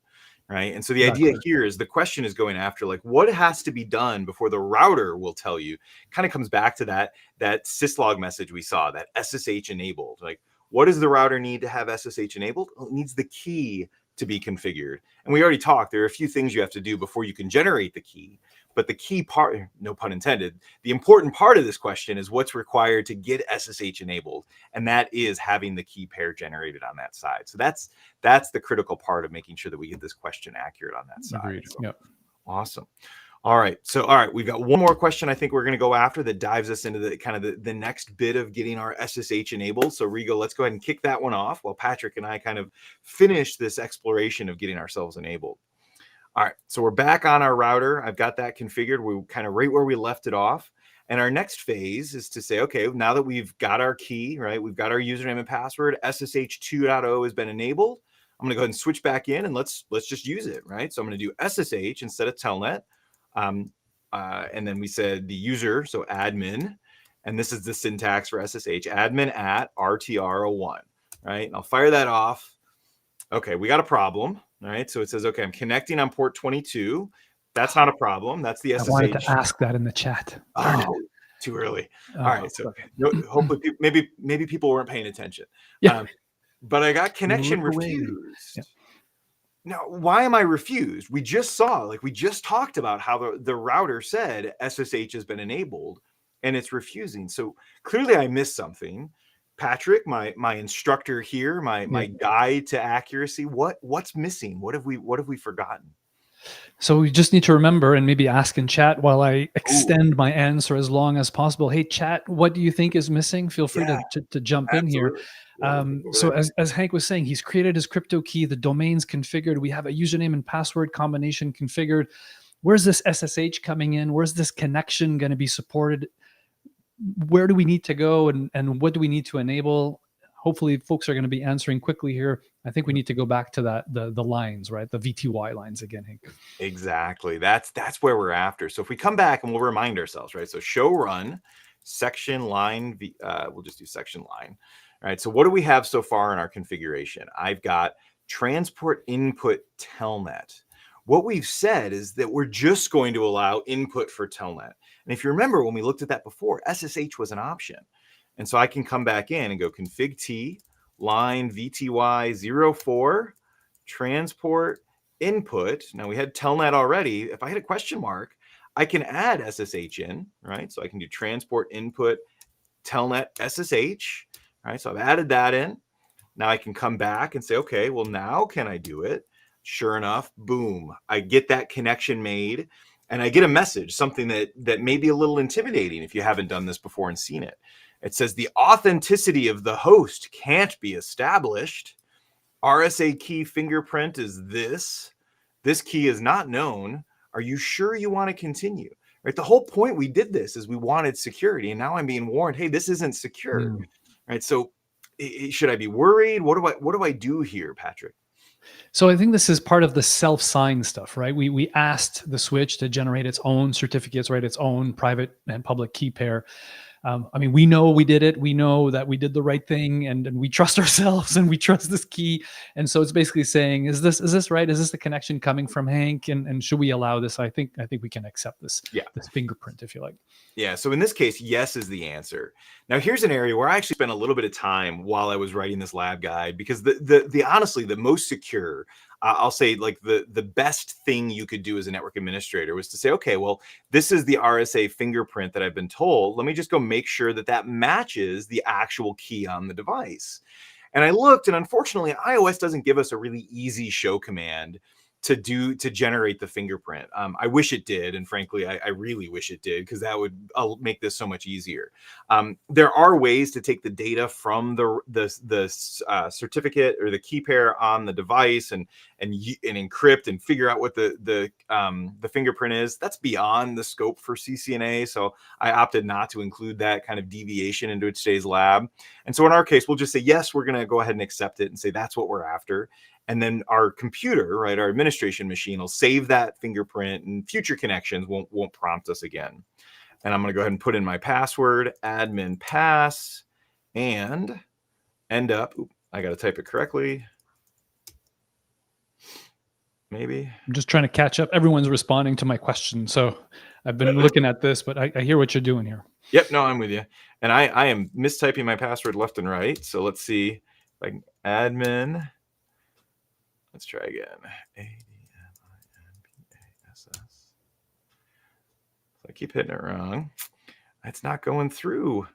right? And so the idea here is the question is going after like what has to be done before the router will tell you. Kind of comes back to that syslog message we saw, that SSH enabled. Like, what does the router need to have SSH enabled? Well, it needs the key to be configured. And we already talked, there are a few things you have to do before you can generate the key. But the key part, no pun intended, the important part of this question is what's required to get SSH enabled. And that is having the key pair generated on that side. So that's the critical part of making sure that we get this question accurate on that side. Agreed. So, yep. Awesome. All right. So, all right, we've got one more question I think we're going to go after that dives us into the kind of the next bit of getting our SSH enabled. So Rigo, let's go ahead and kick that one off while Patrick and I kind of finish this exploration of getting ourselves enabled. All right, so we're back on our router. I've got that configured. We're kind of right where we left it off. And our next phase is to say, okay, now that we've got our key, right? We've got our username and password. SSH 2.0 has been enabled. I'm going to go ahead and switch back in and let's just use it, right? So I'm going to do SSH instead of Telnet. And then we said the user, so admin. And this is the syntax for SSH, admin at RTR01, right? And I'll fire that off. Okay, we got a problem. All right, so it says, okay, I'm connecting on port 22. That's not a problem. That's the SSH. I wanted to ask that in the chat. Oh, too early. All right, so hopefully maybe people weren't paying attention. Yeah. But I got connection refused. Yeah. Now, why am I refused? We just talked about how the router said SSH has been enabled and it's refusing. So clearly I missed something. Patrick, my instructor here, my guide to accuracy. What's missing? What have we forgotten? So we just need to remember and maybe ask in chat while I extend my answer as long as possible. Hey, chat, what do you think is missing? Feel free to jump in here. So as Hank was saying, he's created his crypto key. The domain's configured. We have a username and password combination configured. Where's this SSH coming in? Where's this connection going to be supported? Where do we need to go and what do we need to enable? Hopefully folks are going to be answering quickly here. I think we need to go back to the lines, right? The VTY lines again, Hank. Exactly. That's where we're after. So if we come back and we'll remind ourselves, right? So show run section line, we'll just do section line. All right. So what do we have so far in our configuration? I've got transport input telnet. What we've said is that we're just going to allow input for telnet. And if you remember, when we looked at that before, SSH was an option. And so I can come back in and go config T, line VTY 04, transport input. Now we had telnet already. If I hit a question mark, I can add SSH in, right? So I can do transport input telnet SSH, right? So I've added that in. Now I can come back and say, okay, well, now can I do it? Sure enough, boom, I get that connection made. And I get a message, something that may be a little intimidating if you haven't done this before and seen it. It says the authenticity of the host can't be established. RSA key fingerprint is this. This key is not known. Are you sure you want to continue? Right. The whole point we did this is we wanted security, and now I'm being warned, hey, this isn't secure. Right. So should I be worried? What do I do here, Patrick? So I think this is part of the self-sign stuff, right? We asked the switch to generate its own certificates, right? Its own private and public key pair. I mean, we know we did it. We know that we did the right thing, and we trust ourselves, and we trust this key. And so it's basically saying, is this right? Is this the connection coming from Hank? And should we allow this? I think we can accept this. Yeah. This fingerprint, if you like. Yeah. So in this case, yes is the answer. Now here's an area where I actually spent a little bit of time while I was writing this lab guide, because the honestly the most secure, I'll say, like the best thing you could do as a network administrator was to say, okay, well, this is the RSA fingerprint that I've been told. Let me just go make sure that matches the actual key on the device. And I looked, and unfortunately, iOS doesn't give us a really easy show command to generate the fingerprint. I wish it did, and frankly, I really wish it did, because that would make this so much easier. There are ways to take the data from the certificate or the key pair on the device and encrypt and figure out what the fingerprint is. That's beyond the scope for CCNA, so I opted not to include that kind of deviation into today's lab. And so in our case, we'll just say, yes, we're going to go ahead and accept it and say that's what we're after. And then our computer, right, our administration machine will save that fingerprint, and future connections won't prompt us again. And I'm going to go ahead and put in my password, admin pass, and end up, I got to type it correctly. Maybe. I'm just trying to catch up. Everyone's responding to my question. So I've been looking at this, but I hear what you're doing here. Yep, no, I'm with you. And I am mistyping my password left and right. So let's see if I can admin. Let's try again. ADMINPASS. I keep hitting it wrong. It's not going through.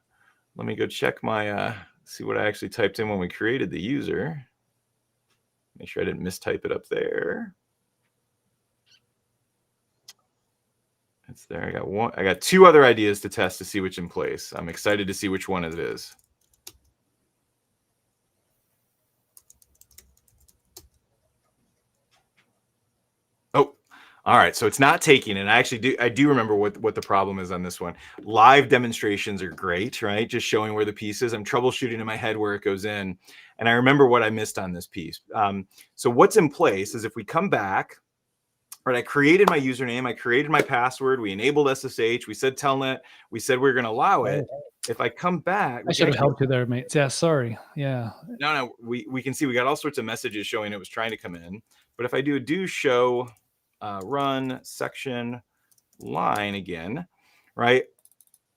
Let me go check my, see what I actually typed in when we created the user. Make sure I didn't mistype it up there. It's there. I got two other ideas to test to see which in place. I'm excited to see which one it is. Oh, all right. So it's not taking it. I do remember what the problem is on this one. Live demonstrations are great, right? Just showing where the piece is. I'm troubleshooting in my head where it goes in. And I remember what I missed on this piece. So what's in place is if we come back, right, I created my username, I created my password, we enabled SSH, we said Telnet, we said we we're going to allow it. If I come back, I should have helped you there, mate. Yeah, sorry. Yeah. No, we can see we got all sorts of messages showing it was trying to come in. But if I do show run section line again, right,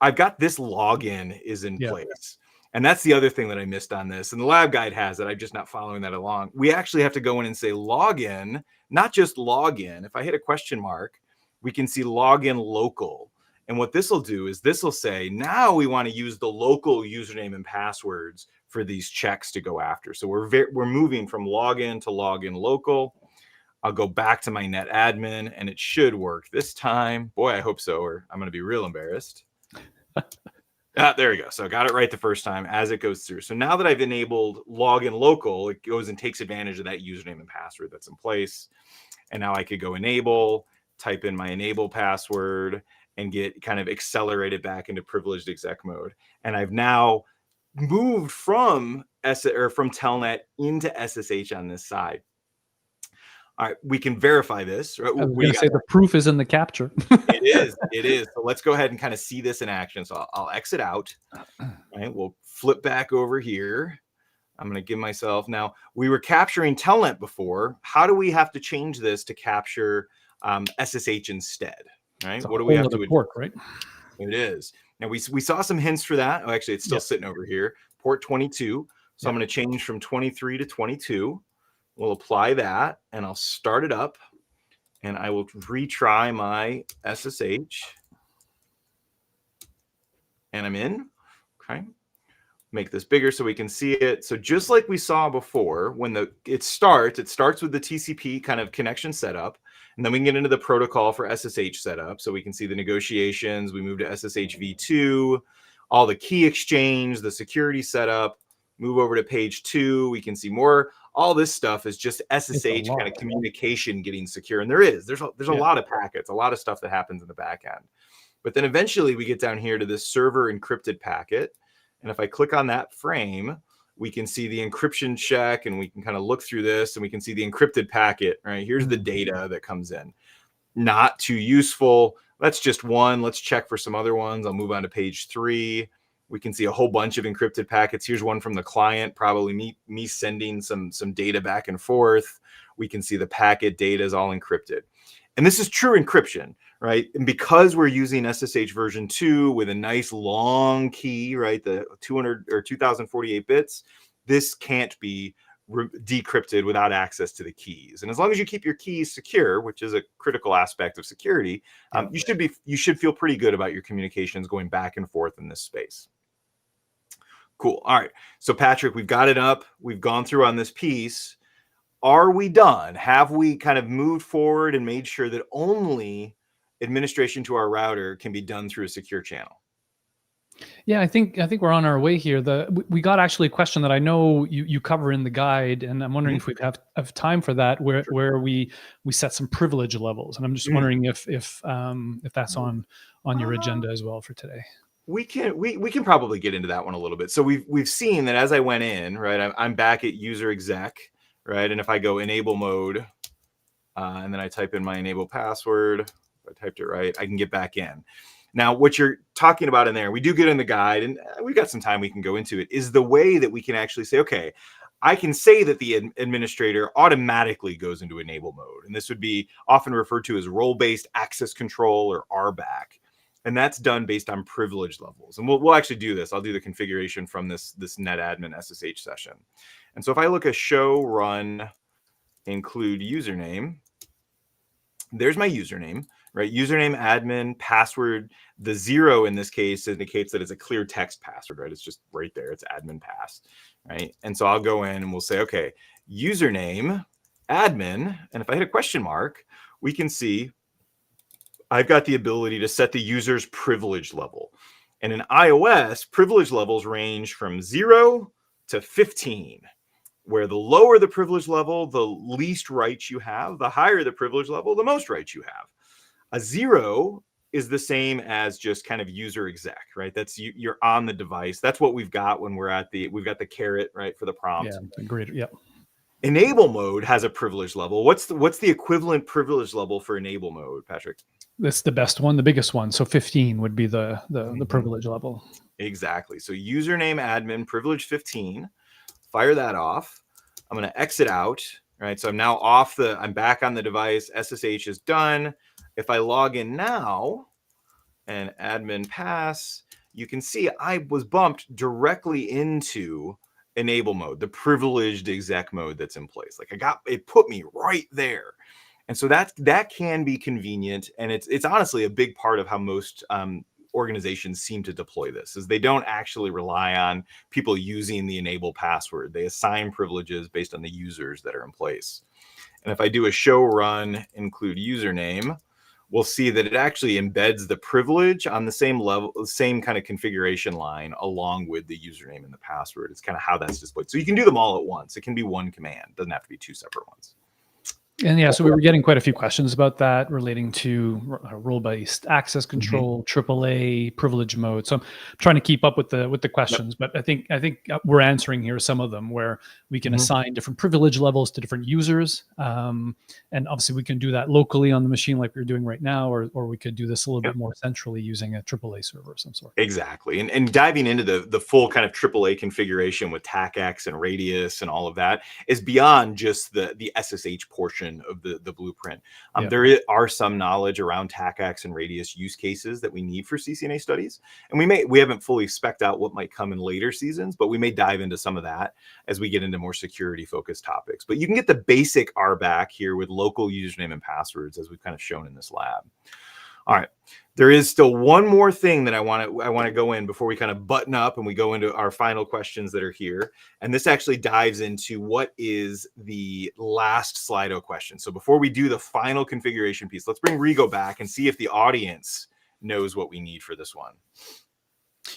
I've got this login is in place. And that's the other thing that I missed on this. And the lab guide has it. I'm just not following that along. We actually have to go in and say login, not just login. If I hit a question mark, we can see login local. And what this will do is this will say, now we want to use the local username and passwords for these checks to go after. So we're moving from login to login local. I'll go back to my net admin and it should work this time. Boy, I hope so, or I'm going to be real embarrassed. There we go. So I got it right the first time as it goes through. So now that I've enabled login local, it goes and takes advantage of that username and password that's in place. And now I could go enable, type in my enable password, and get kind of accelerated back into privileged exec mode. And I've now moved from Telnet into SSH on this side. All right, we can verify this. Right? I was going to say the proof is in the capture. It is. So let's go ahead and kind of see this in action. So I'll exit out. Right, we'll flip back over here. I'm going to give myself, now we were capturing Telnet before. How do we have to change this to capture SSH instead? Right, what do we have to do? Port, right? It is. Now we saw some hints for that. Oh, actually, it's still sitting over here. Port 22. So I'm going to change from 23 to 22. We'll apply that and I'll start it up and I will retry my SSH and I'm in. Okay. Make this bigger so we can see it. So just like we saw before, when it starts with the TCP kind of connection setup, and then we can get into the protocol for SSH setup. So we can see the negotiations. We move to SSH v2, all the key exchange, the security setup. Move over to page 2. We can see more. All this stuff is just SSH kind of communication getting secure. And there's a lot of packets, a lot of stuff that happens in the back end. But then eventually we get down here to this server encrypted packet. And if I click on that frame, we can see the encryption check and we can kind of look through this and we can see the encrypted packet, right? Here's the data that comes in. Not too useful. That's just one. Let's check for some other ones. I'll move on to page 3. We can see a whole bunch of encrypted packets. Here's one from the client, probably me sending some data back and forth. We can see the packet data is all encrypted. And this is true encryption, right? And because we're using SSH version 2 with a nice long key, right? The 200 or 2048 bits, this can't be decrypted without access to the keys. And as long as you keep your keys secure, which is a critical aspect of security, you should feel pretty good about your communications going back and forth in this space. Cool. All right. So Patrick, we've got it up. We've gone through on this piece. Are we done? Have we kind of moved forward and made sure that only administration to our router can be done through a secure channel? Yeah, I think we're on our way here. We got actually a question that I know you cover in the guide, and I'm wondering if we have time for that, where we set some privilege levels, and I'm just wondering if that's on your agenda as well for today. we can probably get into that one a little bit. So we've seen that as I went in, right, I'm back at user exec, right, and if I go enable mode, and then I type in my enable password, if I typed it right, I can get back in. Now, what you're talking about in there, we do get in the guide, and we've got some time we can go into it, is the way that we can actually say, okay, I can say that the administrator automatically goes into enable mode. And this would be often referred to as role-based access control, or RBAC. And that's done based on privilege levels. And we'll actually do this. I'll do the configuration from this netadmin SSH session. And so if I look at show run include username, there's my username, right? Username, admin, password. The 0 in this case indicates that it's a clear text password, right? It's just right there. It's admin pass, right? And so I'll go in and we'll say, okay, username, admin. And if I hit a question mark, we can see I've got the ability to set the user's privilege level. And in iOS, privilege levels range from 0 to 15, where the lower the privilege level, the least rights you have. The higher the privilege level, the most rights you have. A 0 is the same as just kind of user exec, right? That's you're on the device. That's what we've got when we've got the caret, right, for the prompt. Yeah, great. Yep. Enable mode has a privilege level. What's the equivalent privilege level for enable mode, Patrick? That's the best one, the biggest one. So 15 would be the privilege level. Exactly. So username admin privilege 15. Fire that off. I'm going to exit out. Right. So I'm now I'm back on the device. SSH is done. If I log in now and admin pass, you can see I was bumped directly into enable mode, the privileged exec mode that's in place. Like it put me right there. And so that can be convenient. And it's honestly a big part of how most organizations seem to deploy this, is they don't actually rely on people using the enable password. They assign privileges based on the users that are in place. And if I do a show run include username, we'll see that it actually embeds the privilege on the same level, same kind of configuration line along with the username and the password. It's kind of how that's displayed. So you can do them all at once. It can be one command. It doesn't have to be two separate ones. And yeah, so we were getting quite a few questions about that relating to role-based access control, AAA, privilege mode. So I'm trying to keep up with the questions, but I think we're answering here some of them where we can assign different privilege levels to different users, and obviously we can do that locally on the machine like we're doing right now, or we could do this a little bit more centrally using a AAA server of some sort. Exactly, and diving into the full kind of AAA configuration with TACACS and Radius and all of that is beyond just the SSH portion of the blueprint. There are some knowledge around TACACS and Radius use cases that we need for CCNA studies, and we haven't fully spec'd out what might come in later seasons, but we may dive into some of that as we get into more security focused topics. But you can get the basic RBAC here with local username and passwords, as we've kind of shown in this lab. All right. There is still one more thing that I want to go in before we kind of button up and we go into our final questions that are here. And this actually dives into what is the last Slido question. So before we do the final configuration piece, let's bring Rigo back and see if the audience knows what we need for this one.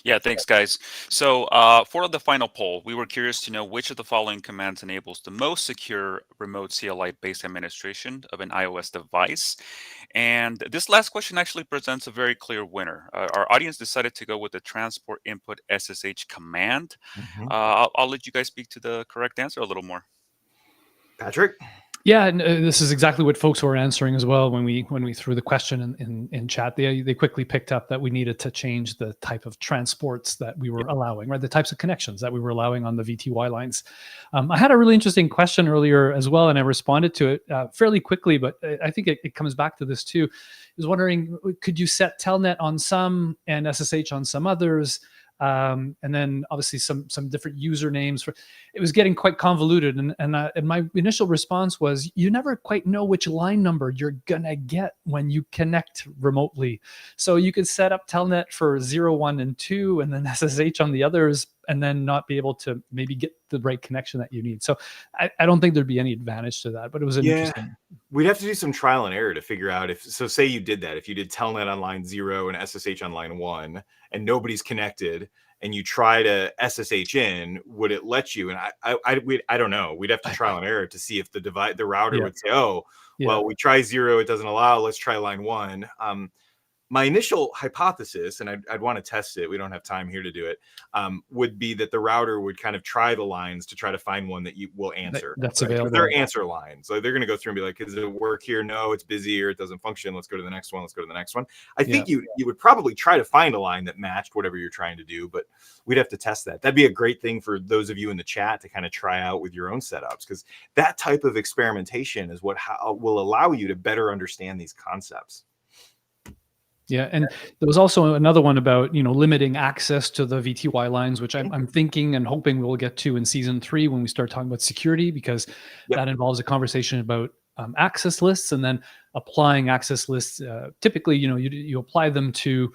Yeah, thanks, guys. So for the final poll, we were curious to know which of the following commands enables the most secure remote CLI-based administration of an iOS device. And this last question actually presents a very clear winner. Our audience decided to go with the transport input SSH command. I'll let you guys speak to the correct answer a little more. Patrick? Yeah, and this is exactly what folks were answering as well when we threw the question in chat. They quickly picked up that we needed to change the type of transports that we were allowing, right? The types of connections that we were allowing on the VTY lines. I had a really interesting question earlier as well, and I responded to it fairly quickly, but I think it comes back to this too. I was wondering, could you set Telnet on some and SSH on some others? And then obviously some different usernames. It was getting quite convoluted, and my initial response was, you never quite know which line number you're gonna get when you connect remotely. So you could set up Telnet for 0, 1, and 2, and then SSH on the others, and then not be able to maybe get the right connection that you need. So I don't think there'd be any advantage to that, but it was an interesting. We'd have to do some trial and error to figure out say you did that. If you did Telnet on line 0 and SSH on line 1 and nobody's connected and you try to SSH in, would it let you? And I don't know. We'd have to trial and error to see if the router would say, well, we try 0, it doesn't allow, let's try line 1. my initial hypothesis, and I'd want to test it, we don't have time here to do it, would be that the router would kind of try the lines to try to find one that you will answer. That's right? available. They're answer lines. So they're going to go through and be like, does it work here? No, it's busy, or it doesn't function. Let's go to the next one. Let's go to the next one. I think you would probably try to find a line that matched whatever you're trying to do, but we'd have to test that. That'd be a great thing for those of you in the chat to kind of try out with your own setups, because that type of experimentation is what will allow you to better understand these concepts. Yeah, and there was also another one about, limiting access to the VTY lines, which I'm thinking and hoping we'll get to in season 3 when we start talking about security, because that involves a conversation about access lists, and then applying access lists. Typically, you apply them to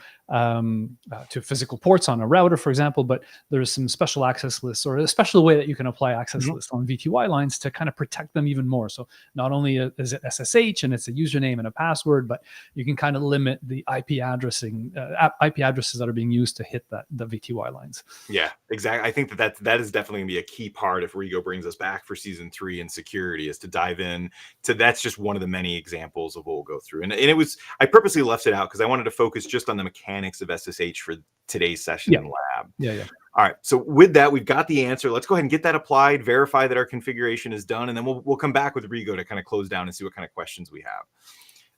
physical ports on a router, for example, but there's some special access lists, or a special way that you can apply access lists on VTY lines to kind of protect them even more. So not only is it SSH and it's a username and a password, but you can kind of limit the IP addresses that are being used to hit the VTY lines. Yeah, exactly. I think that is definitely going to be a key part if Rigo brings us back for season 3 in security, is to dive in to, that's just one of the many examples of what we'll go through. And it was, I purposely left it out because I wanted to focus just on the mechanics of SSH for today's session in lab. Yeah. All right. So with that, we've got the answer. Let's go ahead and get that applied, verify that our configuration is done, and then we'll come back with Rigo to kind of close down and see what kind of questions we have.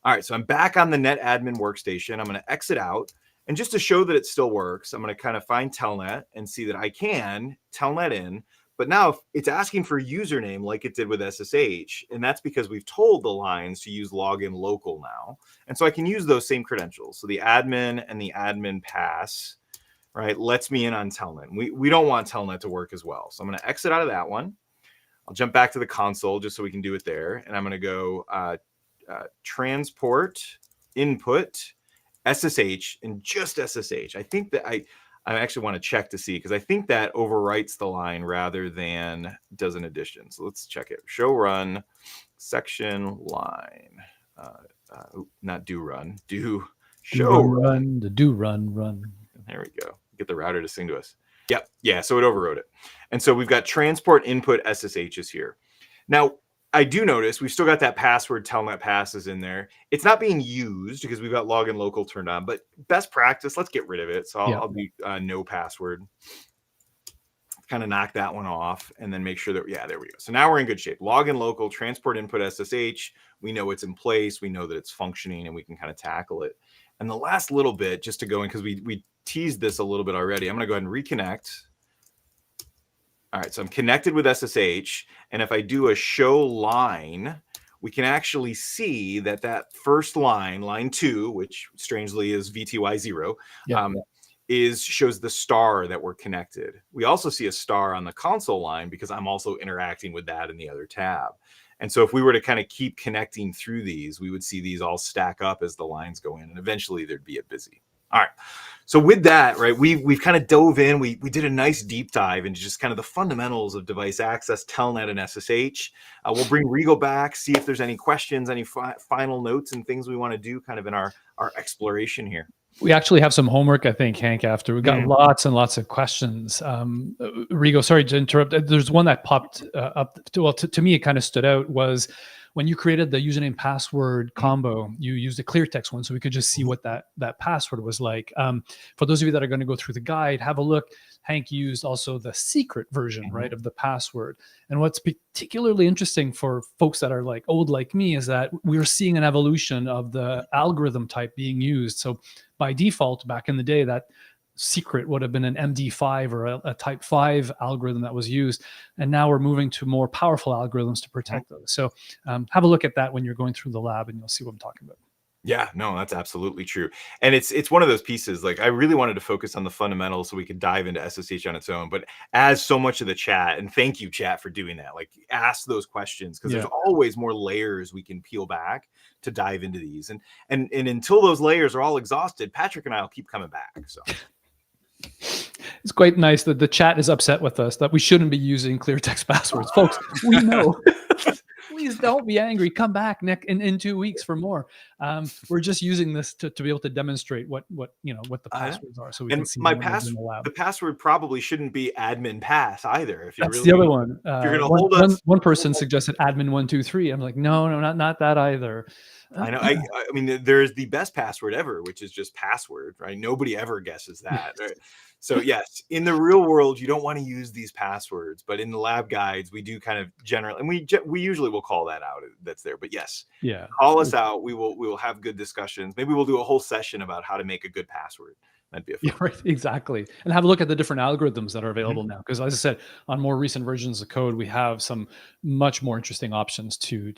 All right. So I'm back on the NetAdmin workstation. I'm going to exit out. And just to show that it still works, I'm going to kind of find Telnet and see that I can Telnet in. But now it's asking for a username like it did with SSH. And that's because we've told the lines to use login local now. And so I can use those same credentials. So the admin and the admin pass, right, lets me in on Telnet. We don't want Telnet to work as well. So I'm going to exit out of that one. I'll jump back to the console just so we can do it there. And I'm going to go transport input SSH and just SSH. I think that I actually want to check to see, because I think that overwrites the line rather than does an addition. So let's check it. Show run section line. Not do run. Do show run. The do run. There we go. Get the router to sing to us. Yep. Yeah. So it overwrote it. And so we've got transport input SSH is here. Now, I do notice we've still got that password Telnet passes in there. It's not being used because we've got login local turned on, but best practice, let's get rid of it. So I'll do no password. Kind of knock that one off and then make sure that, there we go. So now we're in good shape. Login local, transport input SSH. We know it's in place. We know that it's functioning and we can kind of tackle it. And the last little bit, just to go in, because we teased this a little bit already, I'm going to go ahead and reconnect. All right, so I'm connected with SSH, and if I do a show line, we can actually see that first line, line 2, which strangely is VTY0, shows the star that we're connected. We also see a star on the console line because I'm also interacting with that in the other tab. And so if we were to kind of keep connecting through these, we would see these all stack up as the lines go in, and eventually there'd be a busy. All right. So with that, right, we've kind of dove in. We did a nice deep dive into just kind of the fundamentals of device access, Telnet, and SSH. We'll bring Rigo back, see if there's any questions, any final notes and things we want to do kind of in our exploration here. We actually have some homework, I think, Hank, after. We've got lots and lots of questions. Rigo, sorry to interrupt. There's one that popped up. To me, it kind of stood out was when you created the username password combo, you used a clear text one, so we could just see what that password was like. For those of you that are going to go through the guide, have a look. Hank used also the secret version, right, of the password. And what's particularly interesting for folks that are like old like me is that we're seeing an evolution of the algorithm type being used. So by default, back in the day, that secret would have been an MD5 or a type 5 algorithm that was used. And now we're moving to more powerful algorithms to protect those. So have a look at that when you're going through the lab and you'll see what I'm talking about. Yeah, no, that's absolutely true. And it's one of those pieces, like I really wanted to focus on the fundamentals so we could dive into SSH on its own. But as so much of the chat, and thank you, chat, for doing that, like ask those questions, because there's always more layers we can peel back to dive into these. And until those layers are all exhausted, Patrick and I will keep coming back. So it's quite nice that the chat is upset with us that we shouldn't be using clear text passwords. Folks, we know. please don't be angry. Come back in 2 weeks for more. We're just using this to be able to demonstrate what the passwords are, so we can And see my them when we're in the lab. the password probably shouldn't be admin pass either. If you're That's really, the other one. if you're going to hold us, One person suggested admin 123. I'm like, no, not that either. I know. I mean, there's the best password ever, which is just password, right? Nobody ever guesses that. Yes. Right? So yes, in the real world, you don't want to use these passwords, but in the lab guides, we do kind of generally, and we usually will call that out. That's there. But yes, Yeah. call us out. We will have good discussions. Maybe we'll do a whole session about how to make a good password. That'd be a fun. Yeah, right. Exactly. And have a look at the different algorithms that are available now. Because as I said, on more recent versions of code, we have some much more interesting options to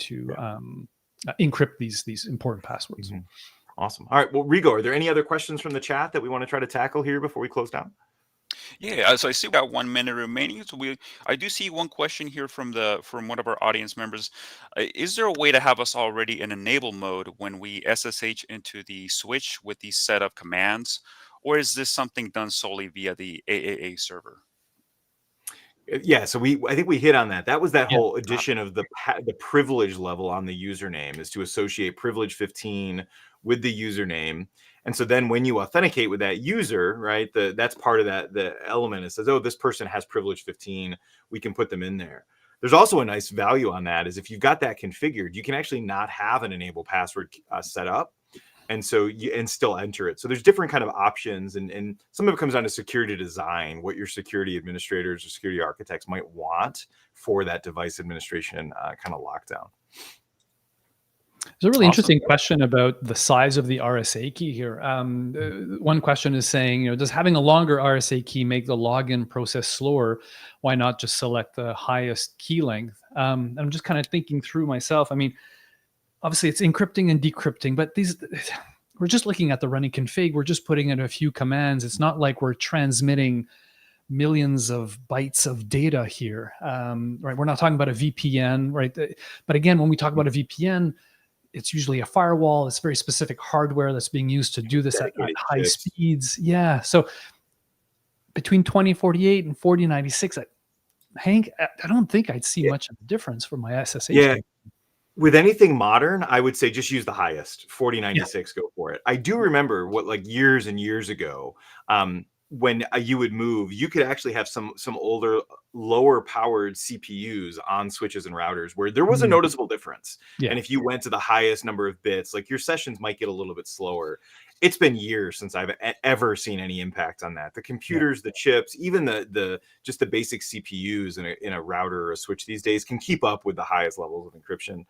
encrypt these important passwords. Mhm. Awesome. All right. Well, Rigo, are there any other questions from the chat that we want to try to tackle here before we close down? Yeah, so I see we got 1 minute remaining. So I do see one question here from one of our audience members. Is there a way to have us already in enable mode when we SSH into the switch with these set of commands, or is this something done solely via the AAA server? Yeah, so I think we hit on that. That was that Yeah. whole addition of the privilege level on the username is to associate privilege 15 with the username. And so then when you authenticate with that user, right, that's part of the element. It says, oh, this person has privilege 15. We can put them in there. There's also a nice value on that is if you've got that configured, you can actually not have an enable password set up. And so and still enter it. So there's different kind of options, and some of it comes down to security design, what your security administrators or security architects might want for that device administration kind of lockdown. There's a really Awesome. interesting question about the size of the RSA key here. One question is saying, does having a longer RSA key make the login process slower? Why not just select the highest key length? I'm just kind of thinking through myself. I mean, obviously it's encrypting and decrypting, but we're just looking at the running config. We're just putting in a few commands. It's not like we're transmitting millions of bytes of data here, right? We're not talking about a VPN, right? But again, when we talk about a VPN, it's usually a firewall. It's very specific hardware that's being used to do this at high speeds. Yeah. So between 2048 and 4096, Hank, I don't think I'd see much of a difference for my SSH. Yeah. With anything modern, I would say just use the highest 4096. Go for it. I do remember what years and years ago, when you would move, you could actually have some older, lower powered CPUs on switches and routers where there was a noticeable difference. Yeah. And if you went to the highest number of bits, like your sessions might get a little bit slower. It's been years since I've ever seen any impact on that. The computers, the chips, even the just the basic CPUs in a router or a switch these days can keep up with the highest levels of encryption.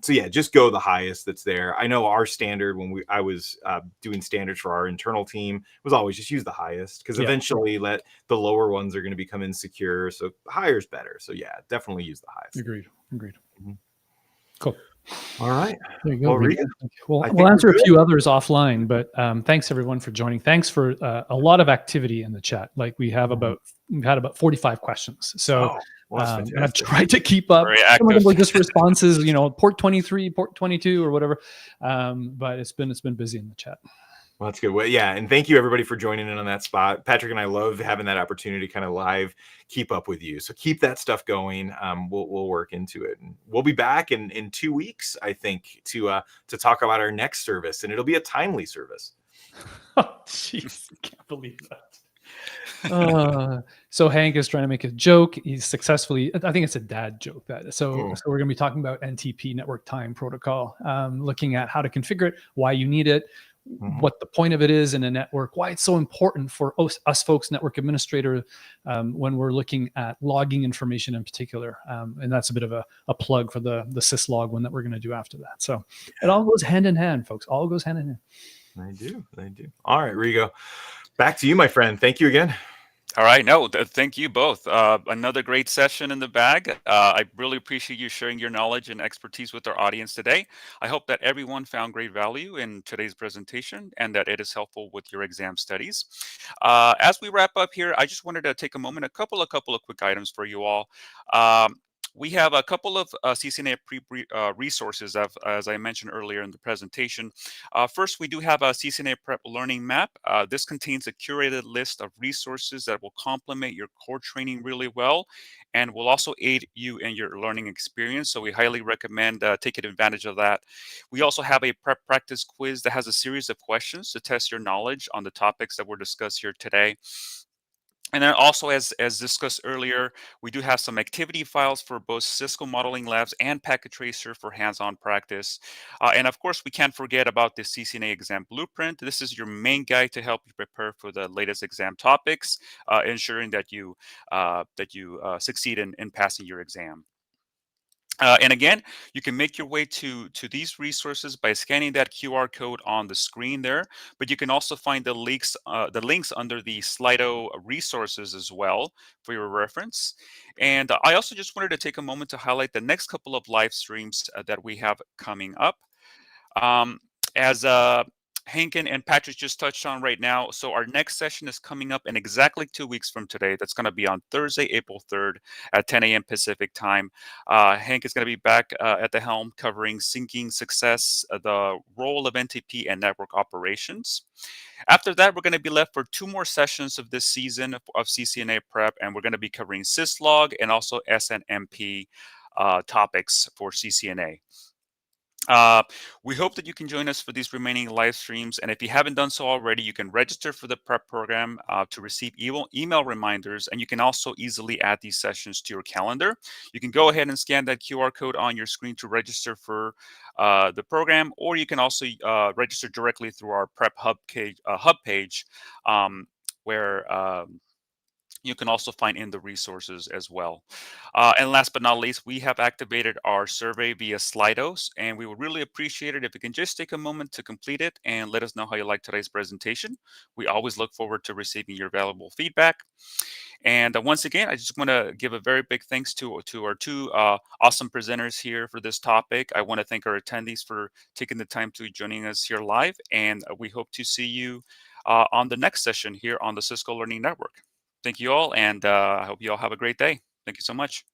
So yeah, just go the highest that's there. I know our standard when I was doing standards for our internal team was always just use the highest because eventually the lower ones are going to become insecure. So higher is better. So yeah, definitely use the highest. Agreed. Mm-hmm. Cool. All right. There you go. Well, we'll answer a few others offline, but thanks everyone for joining. Thanks for a lot of activity in the chat. Like we've had about 45 questions. So and I've tried to keep up. Some of them were just responses, port 23, port 22 or whatever. But it's been busy in the chat. Well, that's good. Well, yeah, and thank you everybody for joining in on that spot. Patrick and I love having that opportunity to kind of live keep up with you. So keep that stuff going. We'll work into it, and we'll be back in 2 weeks, I think, to talk about our next service, and it'll be a timely service. Oh, jeez, can't believe that. So Hank is trying to make a joke. He's successfully, I think it's a dad joke. So we're going to be talking about NTP, Network Time Protocol, looking at how to configure it, why you need it, what the point of it is in a network, why it's so important for us folks, network administrator, when we're looking at logging information in particular. And that's a bit of a plug for the syslog one that we're going to do after that. So it all goes hand in hand, folks. All goes hand in hand. They do. All right, Rigo, back to you, my friend. Thank you again. All right. No, thank you both. Another great session in the bag. I really appreciate you sharing your knowledge and expertise with our audience today. I hope that everyone found great value in today's presentation and that it is helpful with your exam studies. As we wrap up here, I just wanted to take a moment, a couple of quick items for you all. We have a couple of CCNA resources, as I mentioned earlier in the presentation. First, we do have a CCNA Prep Learning Map. This contains a curated list of resources that will complement your core training really well and will also aid you in your learning experience. So we highly recommend taking advantage of that. We also have a prep practice quiz that has a series of questions to test your knowledge on the topics that we're discussed here today. And then also, as discussed earlier, we do have some activity files for both Cisco modeling labs and Packet Tracer for hands-on practice. And of course, we can't forget about the CCNA exam blueprint. This is your main guide to help you prepare for the latest exam topics, ensuring that you succeed in passing your exam. And again, you can make your way to these resources by scanning that QR code on the screen there. But you can also find the links under the Slido resources as well for your reference. And I also just wanted to take a moment to highlight the next couple of live streams that we have coming up. Um, as Hank and Patrick just touched on right now, so our next session is coming up in exactly 2 weeks from today. That's going to be on Thursday, April 3rd at 10 a.m. Pacific time. Hank is going to be back at the helm covering syncing success, the role of NTP and network operations. After that, we're going to be left for 2 more sessions of this season of CCNA Prep, and we're going to be covering syslog and also SNMP topics for CCNA. We hope that you can join us for these remaining live streams. And if you haven't done so already, you can register for the prep program to receive email reminders. And you can also easily add these sessions to your calendar. You can go ahead and scan that QR code on your screen to register for the program, or you can also register directly through our prep hub page where you can also find in the resources as well. And last but not least, we have activated our survey via Slido, and we would really appreciate it if you can just take a moment to complete it and let us know how you like today's presentation. We always look forward to receiving your valuable feedback. And once again, I just want to give a very big thanks to our 2 awesome presenters here for this topic. I want to thank our attendees for taking the time to joining us here live, and we hope to see you on the next session here on the Cisco Learning Network. Thank you all, and I hope you all have a great day. Thank you so much.